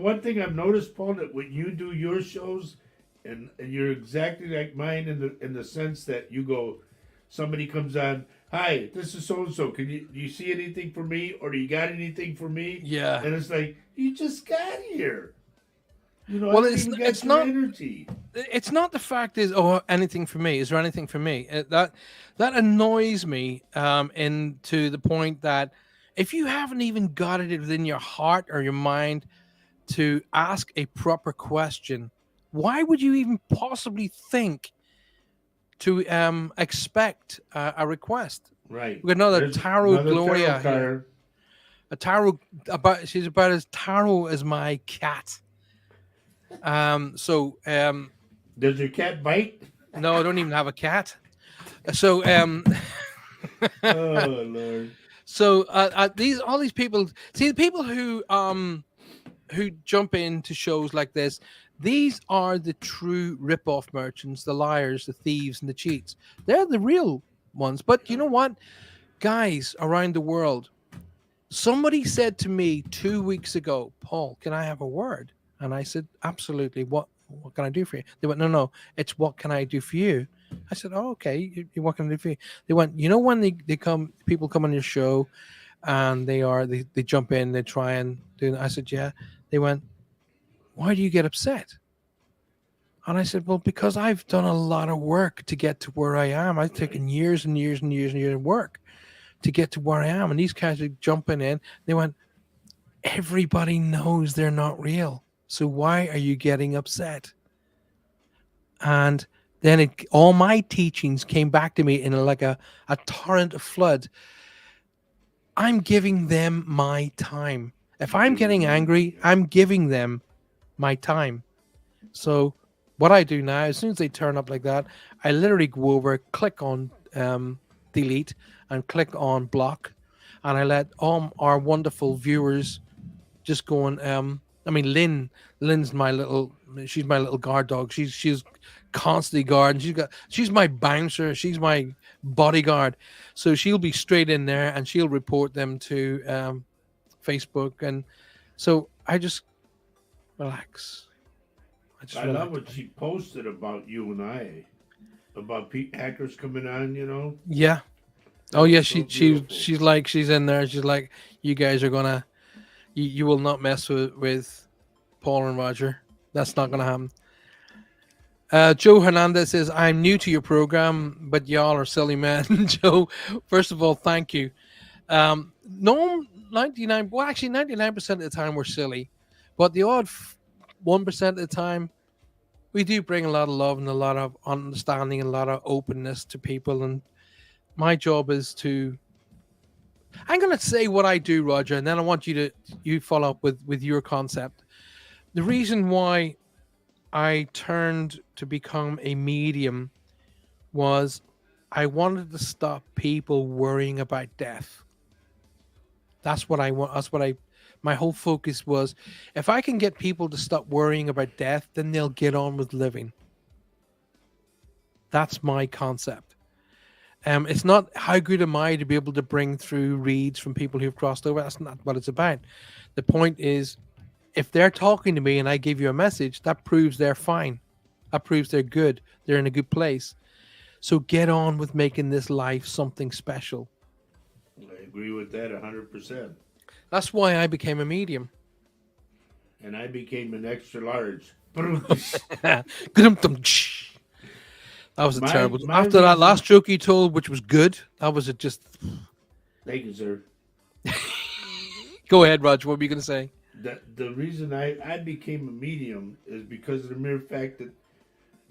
one thing I've noticed, Paul, that when you do your shows, and you're exactly like mine in the sense that you go, somebody comes on, "Hi, this is so and so. Do you see anything for me, or do you got anything for me?" Yeah. And it's like, you just got here. Well, I don't it's- even got it's your not- energy. It's not the fact is, oh, anything for me. Is there anything for me? That annoys me into the point that if you haven't even got it within your heart or your mind to ask a proper question, why would you even possibly think to expect a request? Right. We got another There's tarot another Gloria tarot here. card. A tarot she's about as tarot as my cat. Does your cat bite? No, I don't even have a cat. So Oh, Lord. so all these people, see, the people who jump into shows like this, these are the true rip-off merchants, the liars, the thieves, and the cheats. They're the real ones. But you know what, guys around the world, somebody said to me 2 weeks ago, "Paul, can I have a word?" And I said, "Absolutely. What can I do for you?" They went, "No, it's what can I do for you?" I said, "Oh, okay. What can I do for you?" They went, when they come, people come on your show and they jump in, they try and do it. I said, "Yeah." They went, "Why do you get upset?" And I said, "Well, because I've done a lot of work to get to where I am. I've taken years and years and years and years of work to get to where I am." And these guys are jumping in. They went, "Everybody knows they're not real. So why are you getting upset?" And then all my teachings came back to me in like a torrent of flood. I'm giving them my time. If I'm getting angry, I'm giving them my time. So what I do now, as soon as they turn up like that, I literally go over, click on delete, and click on block, and I let all our wonderful viewers just go on. I mean, Lynn's she's my little guard dog. She's constantly guarding. She's my bouncer. She's my bodyguard. So she'll be straight in there and she'll report them to Facebook. And so I just relax. I love what she posted about you and I, about hackers coming on. Yeah. Oh yeah. So beautiful. She's in there. She's like, "You guys are gonna, you will not mess with Paul and Roger. That's not gonna happen." Joe Hernandez says, "I'm new to your program, but y'all are silly men." Joe, first of all, thank you. No, 99% of the time we're silly, but the odd 1% of the time, we do bring a lot of love and a lot of understanding and a lot of openness to people. And my job is to, I'm going to say what I do, Roger, and then I want you follow up with your concept. The reason why I turned to become a medium was I wanted to stop people worrying about death. That's what I want. That's what I. My whole focus was, if I can get people to stop worrying about death, then they'll get on with living. That's my concept. It's not how good am I to be able to bring through reads from people who've crossed over. That's not what it's about. The point is, if they're talking to me and I give you a message, that proves they're fine. That proves they're good. They're in a good place. So get on with making this life something special. I agree with that 100%. That's why I became a medium. And I became an extra large. That was a my terrible. my After that reason. last joke you told, which was good, that was it. Just Thank you, sir. go ahead, Roger. What were you going to say? The reason I became a medium is because of the mere fact that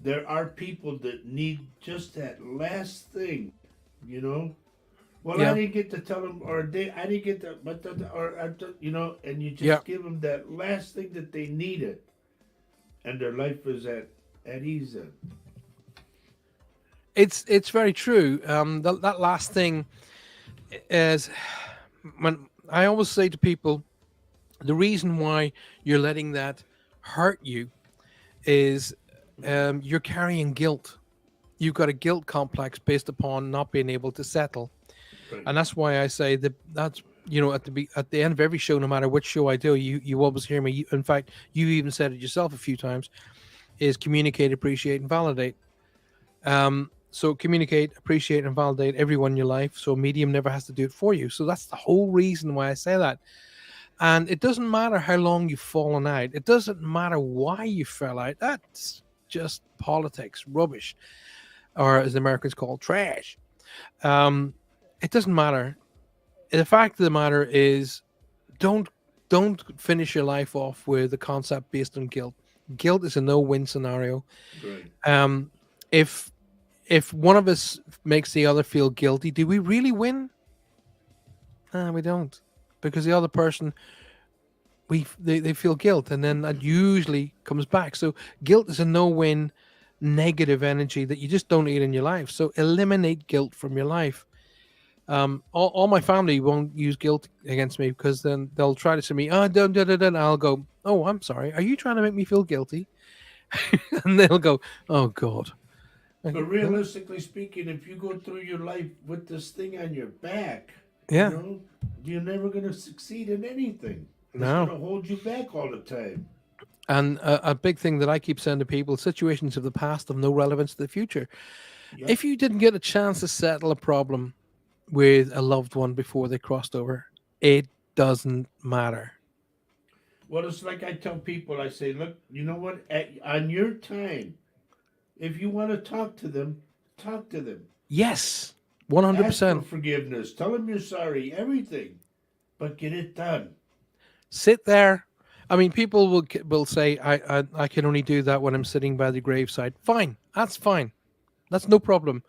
there are people that need just that last thing, you know. Well, I Yeah, didn't get to tell them, or I didn't get to, you know, and you yeah. just give them that last thing that they needed, and their life is at ease. Then. It's very true. That last thing is when I always say to people, the reason why you're letting that hurt you is you're carrying guilt. You've got a guilt complex based upon not being able to settle, Right. and that's why I say that that's at the end of every show, no matter which show I do, you always hear me. In fact, you even said it yourself a few times. Is communicate, appreciate, and validate. So communicate, appreciate, and validate everyone in your life. So a medium never has to do it for you. So that's the whole reason why I say that. And it doesn't matter how long you've fallen out. It doesn't matter why you fell out. That's just politics, rubbish, or as the Americans call trash. Um, it doesn't matter. The fact of the matter is, don't don't finish your life off with a concept based on guilt. Guilt is a no-win scenario. Right. Um, if if one of us makes the other feel guilty, do we really win? We don't, because the other person they feel guilt, and then that usually comes back. So guilt is a no-win negative energy that you just don't need in your life. So eliminate guilt from your life. All my family won't use guilt against me because then they'll try to say me, oh, don't. And I'll go, oh, I'm sorry. Are you trying to make me feel guilty? And they'll go, oh God. I But go, "No." realistically speaking, if you go through your life with this thing on your back, you Yeah, know, you're never going to succeed in anything. It's going no. to hold you back all the time. And a big thing that I keep saying to people: situations of the past have no relevance to the future. Yep. If you didn't get a chance to settle a problem with a loved one before they crossed over, it doesn't matter. Well, it's like I tell people, I say, look, you know what? On your time, if you want to talk to them, talk to them. Yes, Ask for 100%. forgiveness. Tell them you're sorry, everything. But get it done. Sit there. I mean, people will say, I can only do that when I'm sitting by the graveside. Fine, that's fine. That's no problem.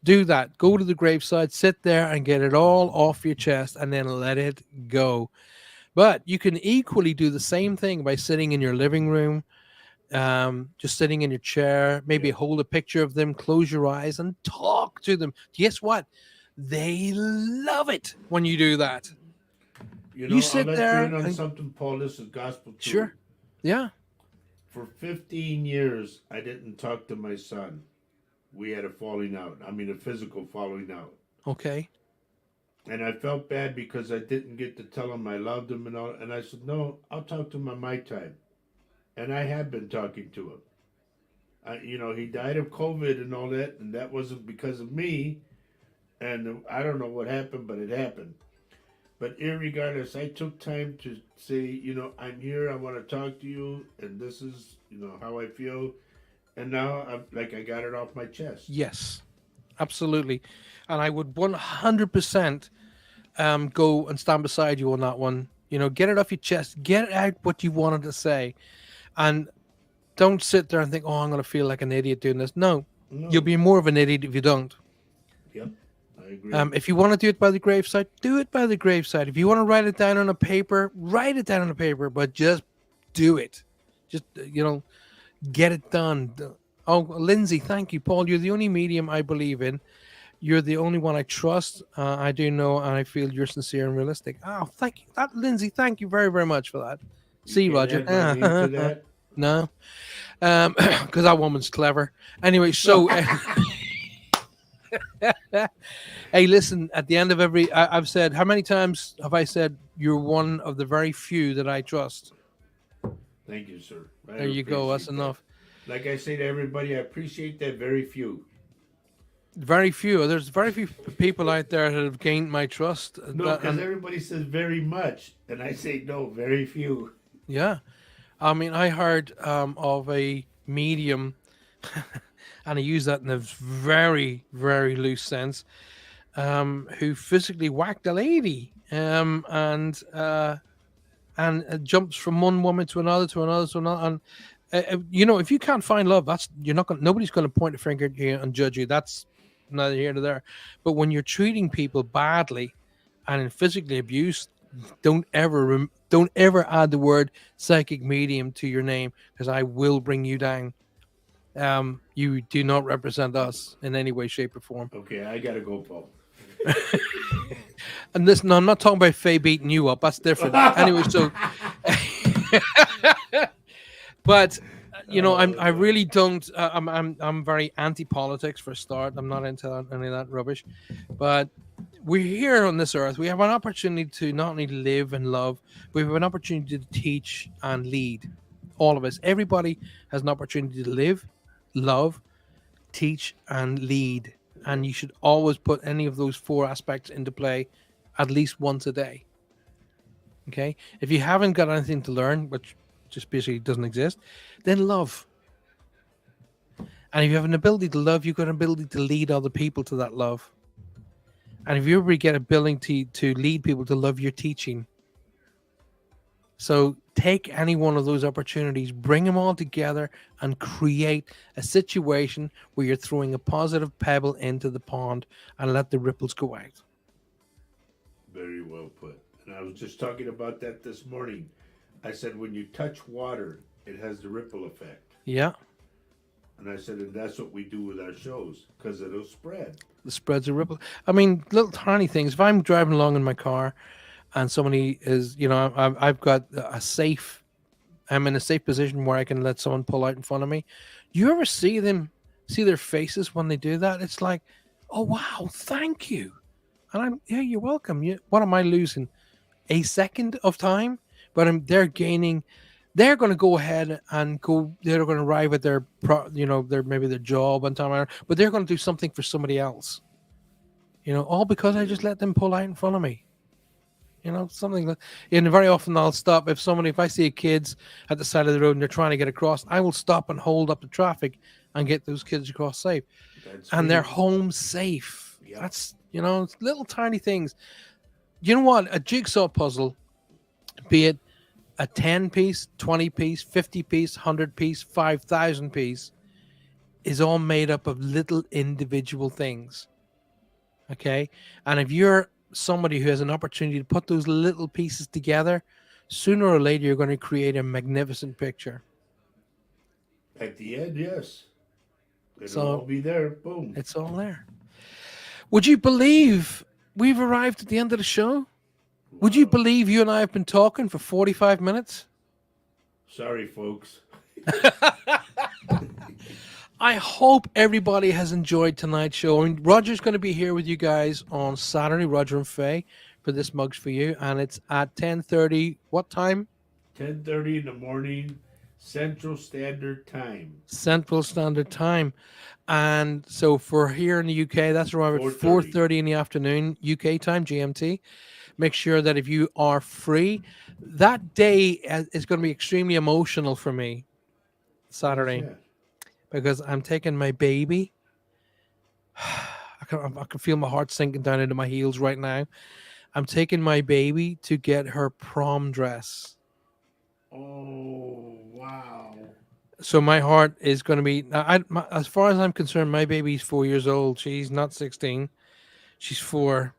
Do that. Go to the graveside, sit there, and get it all off your chest, and then let it go. But you can equally do the same thing by sitting in your living room, just sitting in your chair, maybe Yeah. hold a picture of them, close your eyes, and talk to them. Guess what? They love it when you do that. You You know, I'll sit let you there in on and something, Paul. This is gospel truth. sure, yeah, For 15 years, I didn't talk to my son. We had a falling out. I mean, a physical falling out. okay, And I felt bad because I didn't get to tell him I loved him and all. And I said, no, I'll talk to him on my time. And I have been talking to him. You know, he died of COVID and all that, and that wasn't because of me. And I don't know what happened, but it happened. But irregardless, I took time to say, you know, I'm here. I want to talk to you, and this is, you know, how I feel. And now, I'm like, I got it off my chest. yes, absolutely, and I would 100% go and stand beside you on that one. You know, get it off your chest, get out what you wanted to say. And don't sit there and think, oh, I'm going to feel like an idiot doing this. No, you'll No. be more of an idiot if you don't. Yep. I agree. If you want to do it by the graveside, do it by the graveside. If you want to write it down on a paper, write it down on a paper, but just do it. Just, get it done. Oh, Lindsay, thank you. Paul, you're the only medium I believe in. You're the only one I trust. I do know and I feel you're sincere and realistic. Oh, thank you. Lindsay, thank you very, very much for that. You See, can't Roger. add my name to that. No, because that woman's clever. Anyway, so hey, listen. At the end of I've said, how many times have I said you're one of the very few that I trust? Thank you, sir. I There you go. That's appreciate that. enough. Like I say to everybody, I appreciate that very few. Very few. There's very few people out there that have gained my trust. No, because everybody says very much, and I say no, very few. Yeah, I mean, I heard of a medium, and I use that in a very, very loose sense, who physically whacked a lady, and jumps from one woman to another, to another, to another. And if you can't find love, that's you're not going. Nobody's going to point a finger at you and judge you. That's neither here nor there. But when you're treating people badly and in physically abuse, don't ever add the word psychic medium to your name, because I will bring you down. You do not represent us in any way, shape, or form. Okay, I gotta go, Paul. And listen, I'm not talking about Faye beating you up. That's different. Anyway, so, but I really don't. I'm very anti-politics for a start. I'm not into any of that rubbish. But we're here on this earth. We have an opportunity to not only live and love, but we have an opportunity to teach and lead. All of us, everybody has an opportunity to live, love, teach, and lead. And you should always put any of those four aspects into play at least once a day. Okay? If you haven't got anything to learn, which just basically doesn't exist, then love. And if you have an ability to love, you've got an ability to lead other people to that love. And if you ever get ability to lead people to love, your teaching. So take any one of those opportunities, bring them all together, and create a situation where you're throwing a positive pebble into the pond and let the ripples go out. Very well put. And I was just talking about that this morning. I said when you touch water, it has the ripple effect. Yeah. And I said, and that's what we do with our shows, because it'll spread. The spreads a ripple. I mean, little tiny things. If I'm driving along in my car and somebody is, I've got a safe, I'm in a safe position where I can let someone pull out in front of me. Do you ever see their faces when they do that? It's like, oh, wow, thank you. And you're welcome. What am I losing? A second of time? But they're gaining. They're going to go ahead and go. They're going to arrive at maybe their job on time, but they're going to do something for somebody else. All because I just let them pull out in front of me. Something that. And very often I'll stop if I see kids at the side of the road and they're trying to get across, I will stop and hold up the traffic and get those kids across safe, and they're home safe. Yep. That's little tiny things. You know what? A jigsaw puzzle, be it a 10-piece, 20-piece, 50-piece, 100-piece, 5,000-piece, is all made up of little individual things. Okay? And if you're somebody who has an opportunity to put those little pieces together, sooner or later you're going to create a magnificent picture. At the end, yes. It'll all be there. Boom. It's all there. Would you believe we've arrived at the end of the show? Would you believe you and I have been talking for 45 minutes? Sorry, folks. I hope everybody has enjoyed tonight's show. Roger's going to be here with you guys on Saturday, Roger and Faye, for this Mugs for You. And it's at 10:30. What time? 10:30 in the morning, Central Standard Time. Central Standard Time. And so for here in the UK, that's around 4:30 in the afternoon, UK time, GMT. Make sure that if you are free, that day is going to be extremely emotional for me, Saturday, because I'm taking my baby. I can feel my heart sinking down into my heels right now. I'm taking my baby to get her prom dress. Oh, wow. So my heart is going to be. As far as I'm concerned, my baby's 4 years old. She's not 16. She's 4.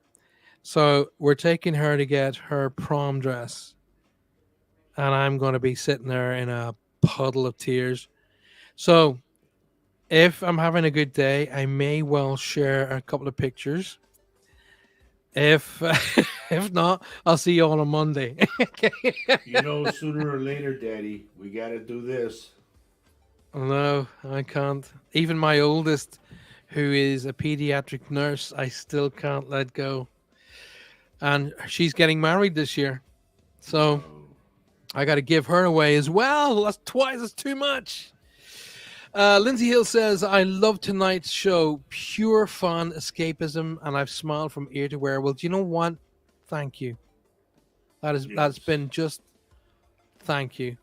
So we're taking her to get her prom dress, and I'm going to be sitting there in a puddle of tears. So if I'm having a good day, I may well share a couple of pictures. If if not, I'll see you on a Monday. You know, sooner or later, Daddy, we got to do this. No, I can't. Even my oldest, who is a pediatric nurse, I still can't let go. And she's getting married this year. So Oh, I got to give her away as well. That's twice as too much. Lindsay Hill says, I love tonight's show. Pure fun, escapism, and I've smiled from ear to ear. Well, do you know what? Thank you. That's yes. been just thank you.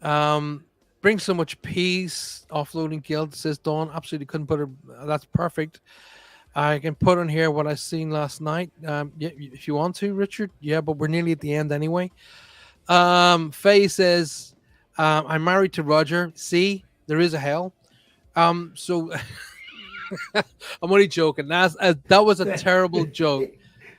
Um, brings so much peace, offloading guilt, says Dawn. Absolutely couldn't put it. That's perfect. I can put on here what I seen last night. Yeah, if you want to, Richard. Yeah, but we're nearly at the end anyway. Faye says, I'm married to Roger. See, there is a hell. So I'm only joking. That was a terrible joke.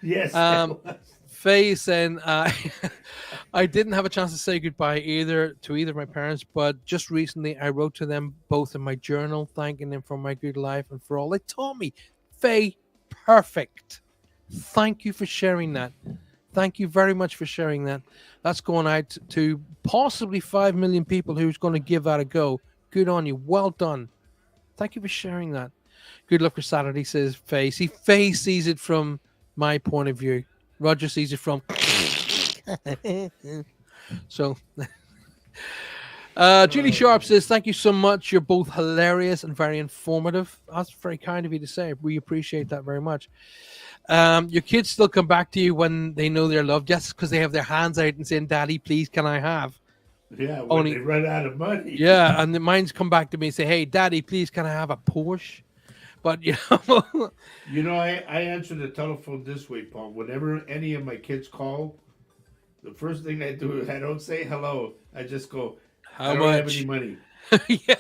Yes, that Um, was. Faye saying, I didn't have a chance to say goodbye either of my parents, but just recently I wrote to them both in my journal, thanking them for my good life and for all they taught me. Faye, perfect. Thank you for sharing that. Thank you very much for sharing that. That's going out to possibly 5 million people who's going to give that a go. Good on you. Well done. Thank you for sharing that. Good luck for Saturday, says Faye. See, Faye sees it from my point of view. Roger sees it from. So, Julie Sharp says, thank you so much. You're both hilarious and very informative. That's very kind of you to say. We appreciate that very much. Your kids still come back to you when they know they're loved, just because they have their hands out and saying, Daddy, please, can I have? Yeah, when they Only, run out of money. yeah, and the mine's come back to me and say, hey, Daddy, please, can I have a Porsche? But, You know, I answer the telephone this way, Paul. Whenever any of my kids call, the first thing I do is I don't say hello. I just go, I how don't have any much? money. Yeah.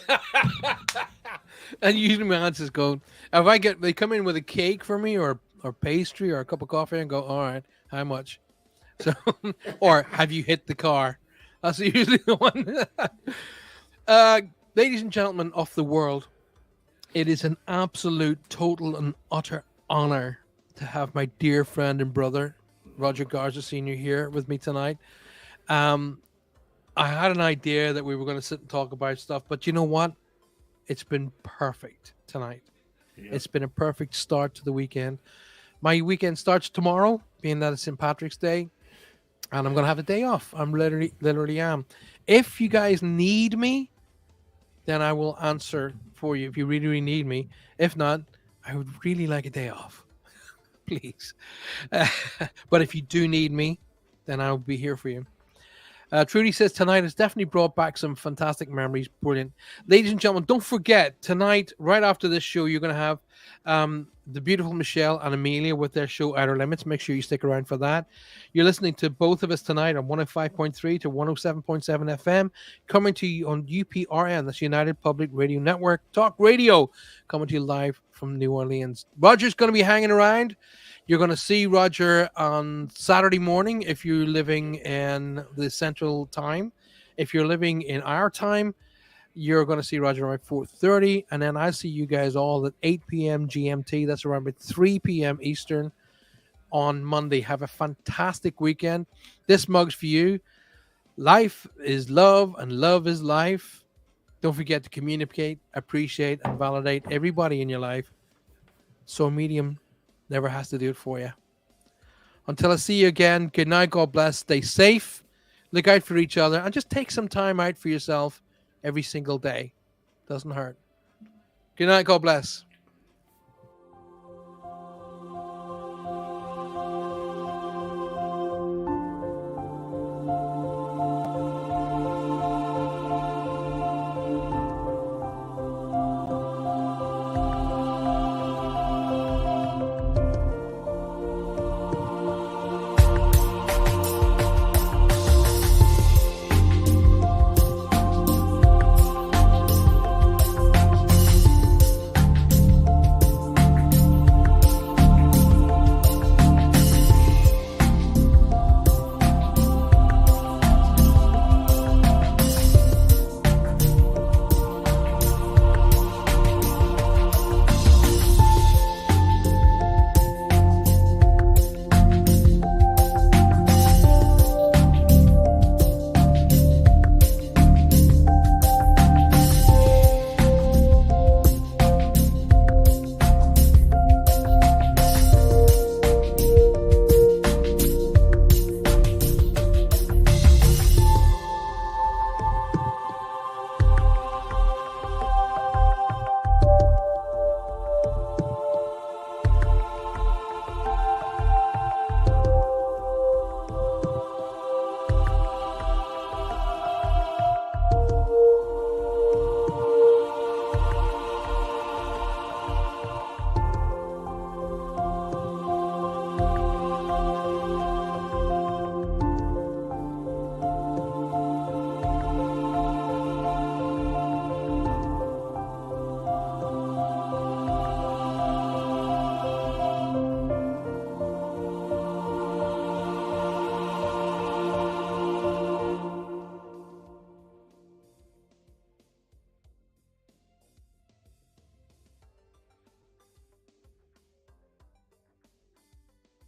And usually my answer is going, if they come in with a cake for me or pastry or a cup of coffee and go, all right, how much? So, or have you hit the car? That's usually the one. uh, Ladies and gentlemen of the world, it is an absolute, total, and utter honor to have my dear friend and brother, Roger Garza Sr., here with me tonight. Um, I had an idea that we were going to sit and talk about stuff, but you know what? It's been perfect tonight. Yep. It's been a perfect start to the weekend. My weekend starts tomorrow, being that it's St. Patrick's Day, and I'm going to have a day off. I'm literally am. If you guys need me, then I will answer for you if you really, really need me. If not, I would really like a day off, please. But if you do need me, then I'll be here for you. Trudy says tonight has definitely brought back some fantastic memories. Brilliant. Ladies and gentlemen, don't forget tonight, right after this show, you're going to have the beautiful Michelle and Amelia with their show Outer Limits. Make sure you stick around for that. You're listening to both of us tonight on 105.3 to 107.7 FM, coming to you on UPRN, that's United Public Radio Network, Talk Radio, coming to you live from New Orleans. Roger's going to be hanging around. You're going to see Roger on Saturday morning if you're living in the Central Time. If you're living in our time, you're going to see Roger around 4:30, and then I see you guys all at 8 p.m. GMT. That's around about 3 p.m. Eastern on Monday. Have a fantastic weekend. This mug's for you. Life is love, and love is life. Don't forget to communicate, appreciate, and validate everybody in your life. So a medium never has to do it for you. Until I see you again, good night, God bless, stay safe, look out for each other, and just take some time out for yourself every single day. Doesn't hurt. Good night, God bless.